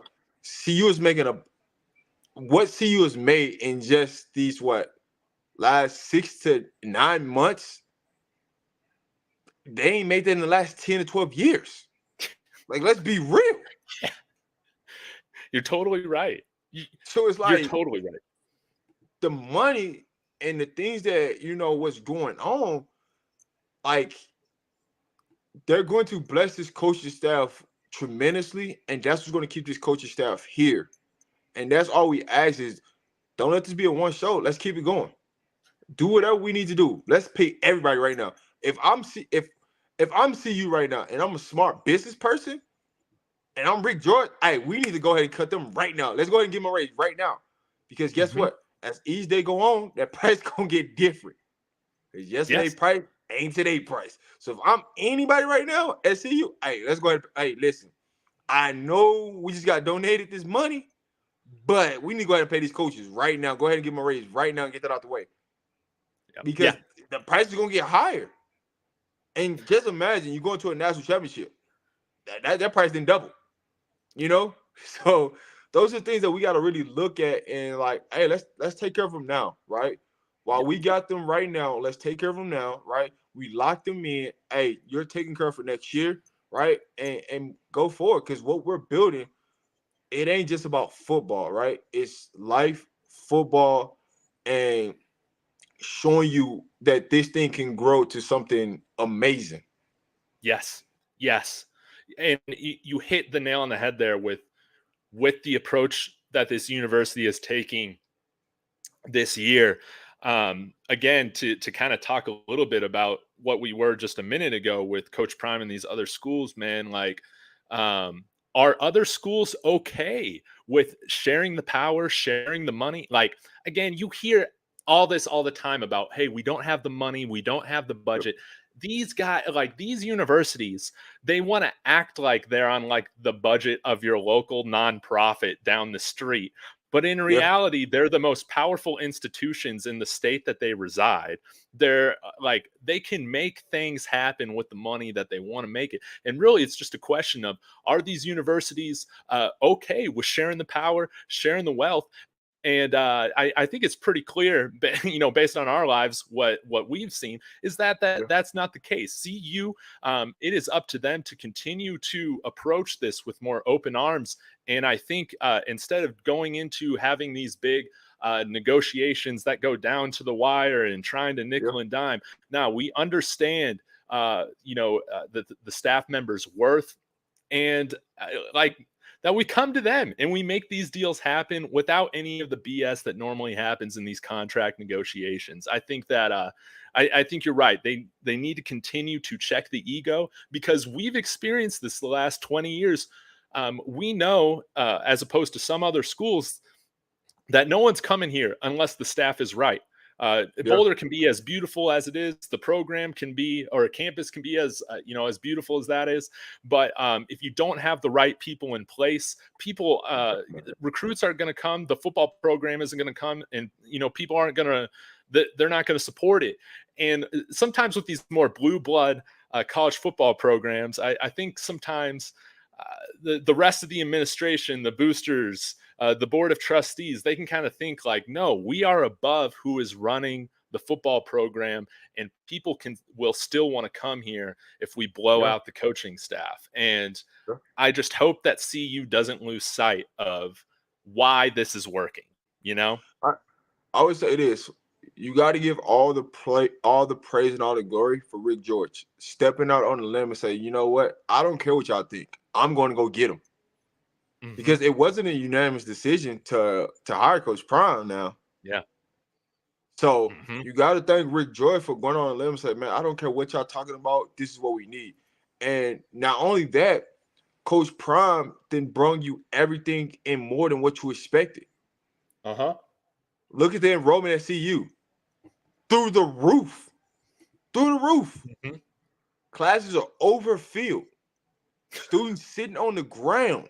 CU is making what CU has made in just these last 6 to 9 months. They ain't made that in the last 10 to 12 years. Like, let's be real. Yeah. You're totally right. So it's like, you're totally right. The money and the things that what's going on, like, they're going to bless this coaching staff tremendously, and that's what's going to keep this coaching staff here. And that's all we ask is, don't let this be a one show. Let's keep it going. Do whatever we need to do. Let's pay everybody right now. If I'm CU right now, and I'm a smart business person, and I'm Rick George, we need to go ahead and cut them right now. Let's go ahead and give them a raise right now. Because guess what? As each day go on, that price gonna get different. Because yesterday's price ain't today's price. So if I'm anybody right now at CU, let's go ahead. Listen, I know we just got donated this money, but we need to go ahead and pay these coaches right now. Go ahead and give them a raise right now and get that out the way. Because the price is gonna get higher. And just imagine you going to a national championship. That price didn't double. So those are things that we got to really look at and like, hey, let's take care of them now, right? While we got them right now, let's take care of them now, right? We lock them in. Hey, you're taking care of for next year, right? And go forward, because what we're building, it ain't just about football, right? It's life, football, and showing you that this thing can grow to something amazing. Yes. And you hit the nail on the head there with the approach that this university is taking this year. Again, to kind of talk a little bit about what we were just a minute ago with Coach Prime and these other schools, man, like, are other schools okay with sharing the power, sharing the money? Like, again, you hear all this all the time about, hey, we don't have the money, we don't have the budget. These guys, like these universities, they want to act like they're on like the budget of your local nonprofit down the street. But in reality, they're the most powerful institutions in the state that they reside. They're like, they can make things happen with the money that they want to make it. And really, it's just a question of, are these universities okay with sharing the power, sharing the wealth? And I think it's pretty clear, based on our lives, what we've seen is that's not the case. CU, it is up to them to continue to approach this with more open arms. And I think instead of going into having these big negotiations that go down to the wire and trying to nickel and dime, now we understand the staff members' worth, and like that we come to them and we make these deals happen without any of the BS that normally happens in these contract negotiations. I think that I think you're right. They need to continue to check the ego, because we've experienced this the last 20 years. We know, as opposed to some other schools, that no one's coming here unless the staff is right. Boulder can be as beautiful as it is. The program can be, or a campus can be as as beautiful as that is. But if you don't have the right people in place, recruits aren't going to come. The football program isn't going to come, and people aren't going to. They're not going to support it. And sometimes with these more blue blood college football programs, I think sometimes the rest of the administration, the boosters, the board of trustees, they can kind of think like, no, we are above who is running the football program, and people will still want to come here if we blow out the coaching staff. And I just hope that CU doesn't lose sight of why this is working. I would say this: you got to give all the praise and all the glory for Rick George stepping out on the limb and say, you know what, I don't care what y'all think, I'm going to go get him. Mm-hmm. Because it wasn't a unanimous decision to hire Coach Prime now. Yeah. So you got to thank Rick George for going on a limb and say, man, I don't care what y'all talking about, this is what we need. And not only that, Coach Prime then brought you everything and more than what you expected. Look at the enrollment at CU. Through the roof. Mm-hmm. Classes are overfilled. Students sitting on the ground.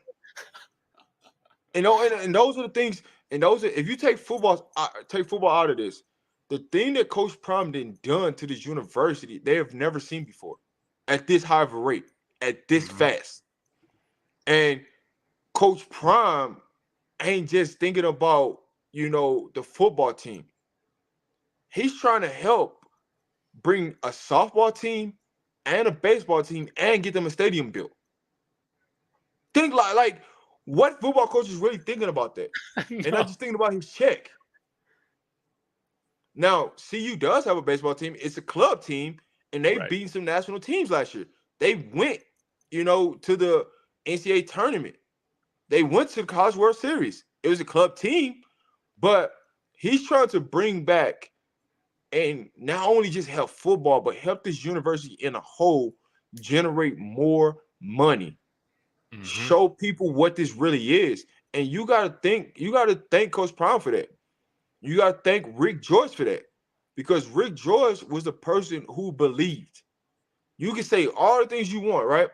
And those are the things. And if you take football out of this, the thing that Coach Prime done to this university, they have never seen before, at this high of a rate, at this fast. And Coach Prime ain't just thinking about the football team. He's trying to help bring a softball team and a baseball team and get them a stadium built. Think like what football coach is really thinking about that? No. And not just thinking about his check. Now, CU does have a baseball team. It's a club team, and they've beaten some national teams last year. They went, to the NCAA tournament. They went to the College World Series. It was a club team, but he's trying to bring back and not only just help football, but help this university in a whole generate more money. Show people what this really is. And you gotta thank Coach Prime for that. You gotta thank Rick George for that. Because Rick George was the person who believed. You can say all the things you want, right?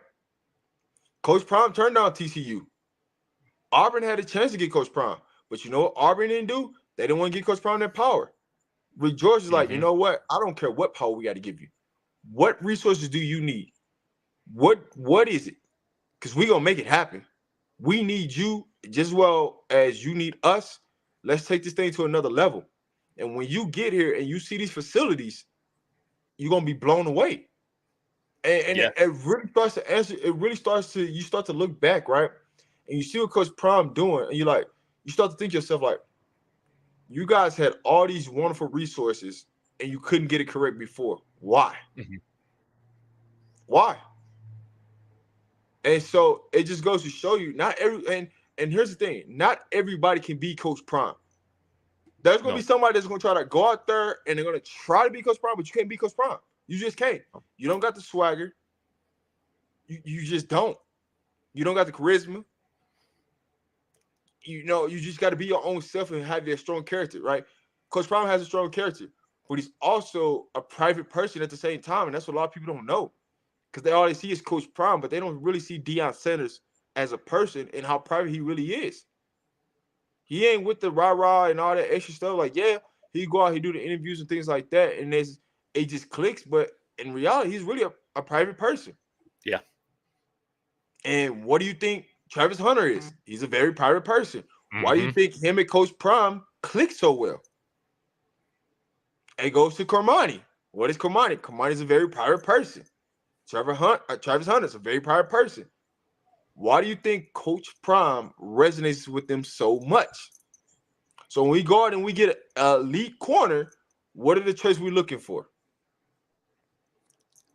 Coach Prime turned down TCU. Auburn had a chance to get Coach Prime. But you know what Auburn didn't do? They didn't want to give Coach Prime that power. Rick George is like, you know what? I don't care what power we got to give you. What resources do you need? What is it? Because we're going to make it happen. We need you just as well as you need us. Let's take this thing to another level. And when you get here and you see these facilities, you're going to be blown away. And it really starts to answer. It really starts to, you start to look back, right? And you see what Coach Prime doing. And you start to think to yourself like, you guys had all these wonderful resources and you couldn't get it correct before. Why? Why? And so it just goes to show you and here's the thing, not everybody can be Coach Prime. There's going to be somebody that's going to try to go out there and they're going to try to be Coach Prime, but you can't be Coach Prime. You just can't. You don't got the swagger. You just don't. You don't got the charisma. You just got to be your own self and have that strong character, right? Coach Prime has a strong character, but he's also a private person at the same time, and that's what a lot of people don't know. Because they always see is Coach Prime, but they don't really see Deion Sanders as a person and how private he really is. He ain't with the rah-rah and all that extra stuff. Like, yeah, he go out, he do the interviews and things like that, and it just clicks. But in reality, he's really a private person. Yeah. And what do you think Travis Hunter is? He's a very private person. Why do you think him and Coach Prime click so well? It goes to Cormani. What is Cormani? Cormani is a very private person. Travis Hunter is a very private person. Why do you think Coach Prime resonates with them so much? So when we go out and we get an elite corner, what are the traits we're looking for?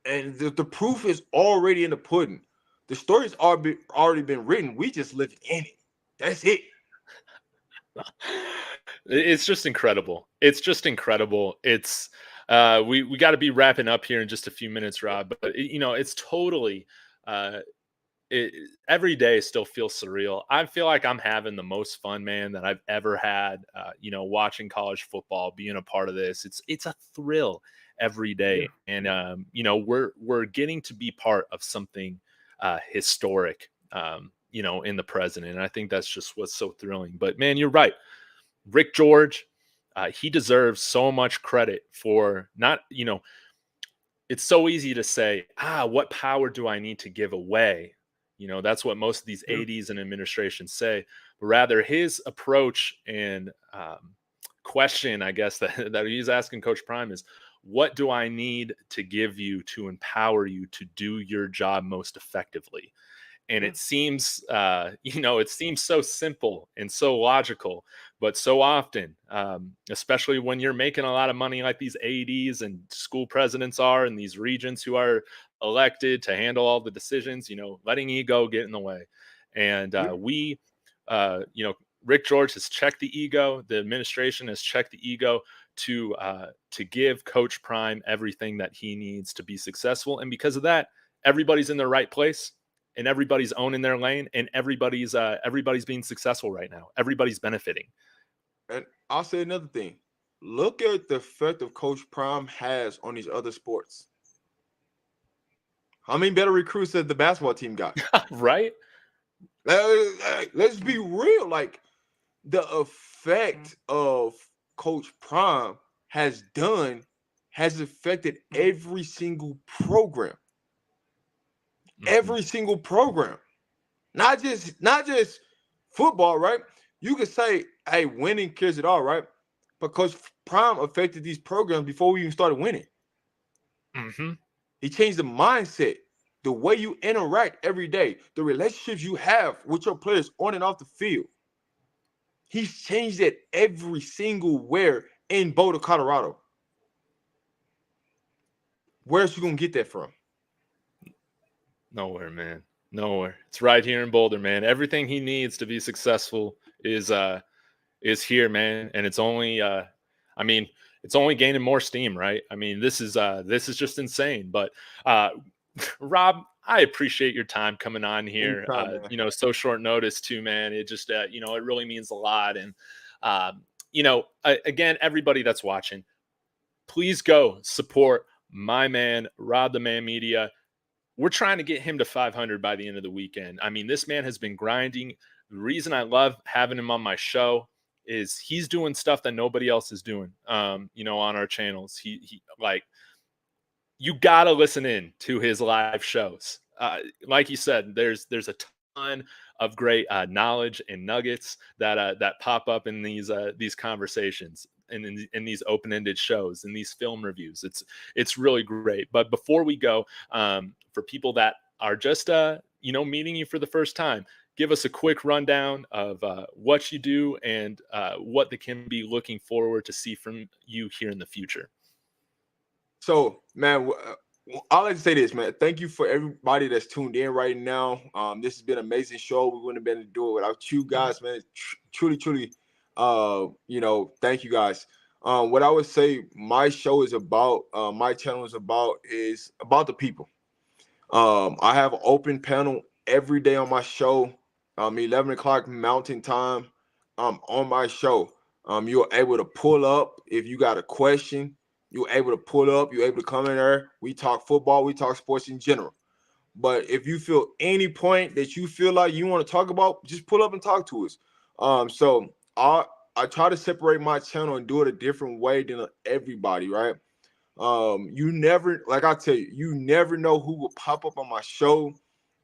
And the proof is already in the pudding. The story's already been written. We just live in it. That's it. It's just incredible. It's just incredible. It's we got to be wrapping up here in just a few minutes, Rob. But it's totally it, every day still feels surreal. I feel like I'm having the most fun, man, that I've ever had. Watching college football, being a part of this, it's a thrill every day, and we're getting to be part of something historic. In the present, and I think that's just what's so thrilling. But man, you're right. Rick George, he deserves so much credit for not, it's so easy to say, what power do I need to give away? That's what most of these ADs and administrations say. But rather, his approach and question, I guess, that he's asking Coach Prime is, what do I need to give you to empower you to do your job most effectively? And it seems it seems so simple and so logical, but so often, especially when you're making a lot of money like these ADs and school presidents are, and these regents who are elected to handle all the decisions, letting ego get in the way. And Rick George has checked the ego. The administration has checked the ego to give Coach Prime everything that he needs to be successful. And because of that, everybody's in the right place. And everybody's owning their lane, and everybody's being successful right now. Everybody's benefiting. And I'll say another thing. Look at the effect of Coach Prime has on these other sports. How many better recruits that the basketball team got? Right? Let's be real. Like, the effect of Coach Prime has affected every single program. Every single program, not just football, right? You could say, hey, winning cures it all, right? Because Prime affected these programs before we even started winning. He changed the mindset, the way you interact every day, the relationships you have with your players on and off the field. He's changed it every single where in Boulder, Colorado. Where's you gonna get that from? Nowhere, man. Nowhere. It's right here in Boulder, man. Everything he needs to be successful is here, man. And it's only it's only gaining more steam, right? I mean, this is just insane. But Rob, I appreciate your time coming on here. So short notice too, man. It just it really means a lot. And again, everybody that's watching, please go support my man, Rob the Man Media. We're trying to get him to 500 by the end of the weekend. I mean, this man has been grinding. The reason I love having him on my show is he's doing stuff that nobody else is doing, on our channels. He you got to listen in to his live shows. Like you said, there's a ton of great knowledge and nuggets that pop up in these conversations. And in these open-ended shows and these film reviews, it's really great. But before we go, for people that are just meeting you for the first time, give us a quick rundown of what you do and what they can be looking forward to see from you here in the future. So, man, I'll like to say this, man. Thank you for everybody that's tuned in right now. This has been an amazing show. We wouldn't have been able to do it without you guys, man. Truly, thank you guys. What I would say my show is about, my channel is about the people. I have an open panel every day on my show, 11 o'clock Mountain Time, on my show. You're able to pull up if you got a question. You're able to pull up. You're able to come in there. We talk football. We talk sports in general. But if you feel any point that you feel like you want to talk about, just pull up and talk to us. So I try to separate my channel and do it a different way than everybody, right? You never know who will pop up on my show.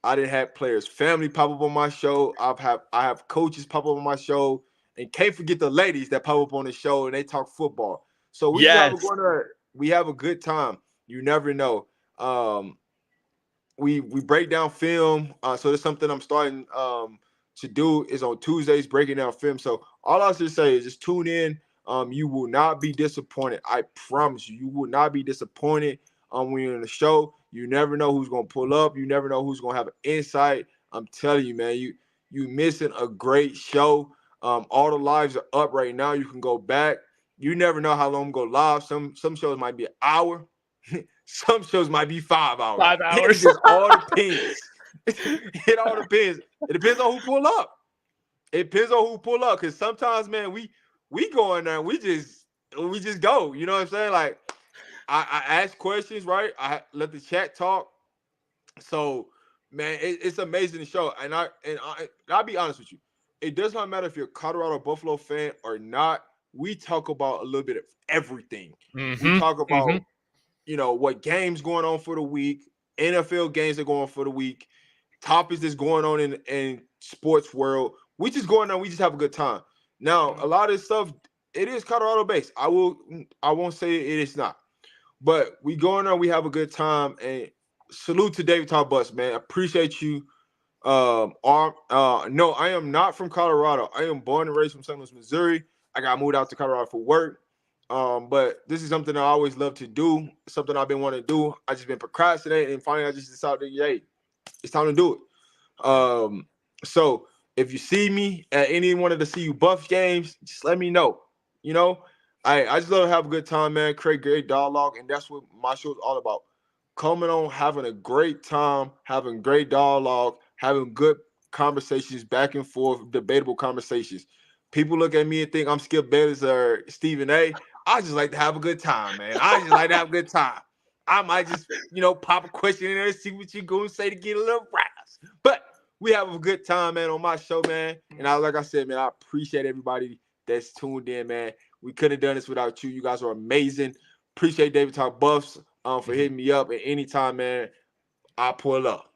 I didn't have players' family pop up on my show. I have coaches pop up on my show, and can't forget the ladies that pop up on the show and they talk football. So we have a good time. You never know. We break down film. So that's something I'm starting to do is on Tuesdays, breaking down film. So all I should say is just tune in. You will not be disappointed. I promise you, you will not be disappointed when you're in the show. You never know who's gonna pull up. You never know who's gonna have an insight. I'm telling you, man, you missing a great show. All the lives are up right now. You can go back. You never know how long I'm gonna go live. Some shows might be an hour. Some shows might be 5 hours. 5 hours. It just all depends. It all depends. It depends on who pull up. It depends on who pull up. Because sometimes, man, we go in there and we just go. You know what I'm saying? Like I ask questions, right? I let the chat talk. So, man, it's amazing to show. And I'll be honest with you. It does not matter if you're a Colorado Buffalo fan or not. We talk about a little bit of everything. Mm-hmm. We talk about, you know, what games going on for the week, NFL games are going on for the week, topics that's going on in sports world. We just go in there, we just have a good time. Now, a lot of this stuff, it is Colorado based. I won't say it is not. But we go in there, we have a good time. And salute to David Top Bus, man. I appreciate you. No, I am not from Colorado. I am born and raised from St. Louis, Missouri. I got moved out to Colorado for work. But this is something I always love to do. Something I've been wanting to do. I just been procrastinating, and finally I just decided, hey, it's time to do it. So if you see me at any one of the CU Buff games, just let me know. You know, I just love to have a good time, man. Create great dialogue, and that's what my show is all about. Coming on, having a great time, having great dialogue, having good conversations, back and forth, debatable conversations. People look at me and think I'm Skip Bayless or Stephen A. I just like to have a good time, man. I just like to have a good time. I might just, you know, pop a question in there and see what you're going to say to get a little rise. But we have a good time, man, on my show, man. And like I said, man, I appreciate everybody that's tuned in, man. We couldn't have done this without you. You guys are amazing. Appreciate David Talk Buffs for hitting me up at any time, man. I'll pull up.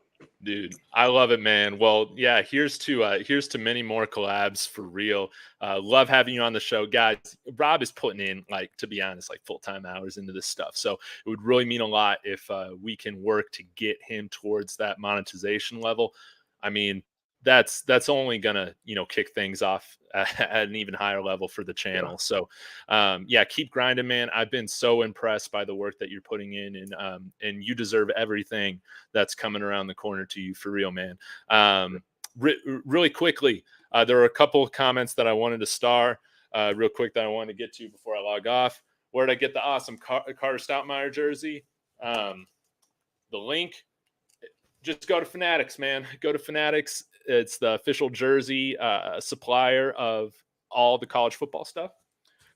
Dude, I love it, man. Well, yeah, here's to many more collabs for real. Love having you on the show, guys. Rob is putting in, like, to be honest, like full-time hours into this stuff. So it would really mean a lot if we can work to get him towards that monetization level. I mean, that's only gonna, you know, kick things off at an even higher level for the channel. Yeah. So yeah, keep grinding, man. I've been so impressed by the work that you're putting in, and you deserve everything that's coming around the corner to you, for real, man. Really quickly, there were a couple of comments that I wanted to star real quick that I wanted to get to before I log off. Where did I get the awesome Carter Stoutmeyer jersey? The link, just go to Fanatics, man. Go to Fanatics. It's the official jersey supplier of all the college football stuff.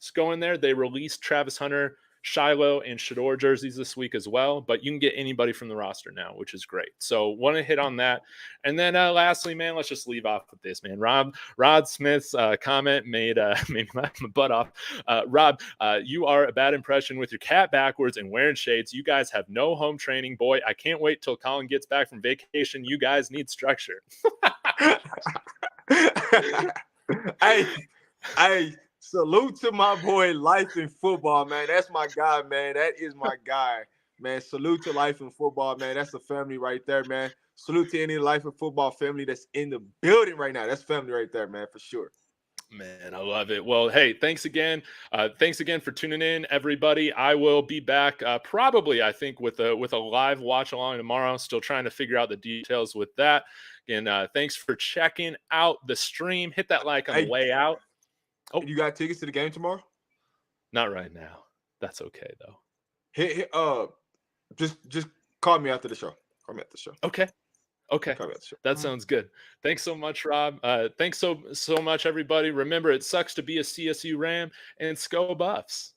Just go in there. They released Travis Hunter, Shiloh, and Shador jerseys this week as well, but you can get anybody from the roster now, which is great. So want to hit on that. And then lastly, man, let's just leave off with this, man. Rod Smith's comment made me laugh my butt off. Rob, you are a bad impression with your cat backwards and wearing shades. You guys have no home training. Boy, I can't wait till Colin gets back from vacation. You guys need structure. I salute to my boy Life in Football, man. That's my guy, man. That is my guy, man. Salute to Life in Football, man. That's a family right there, man. Salute to any Life in Football family that's in the building right now. That's family right there, man, for sure. Man, I love it. Well, hey, thanks again. Thanks again for tuning in, everybody. I will be back probably, I think, with a live watch along tomorrow. Still trying to figure out the details with that. Again, thanks for checking out the stream. Hit that like on the way out. Oh, you got tickets to the game tomorrow? Not right now. That's okay though. Just call me after the show. Call me after the show. Okay. That sounds good. Thanks so much, Rob. Thanks so much, everybody. Remember, it sucks to be a CSU Ram, and Sco Buffs.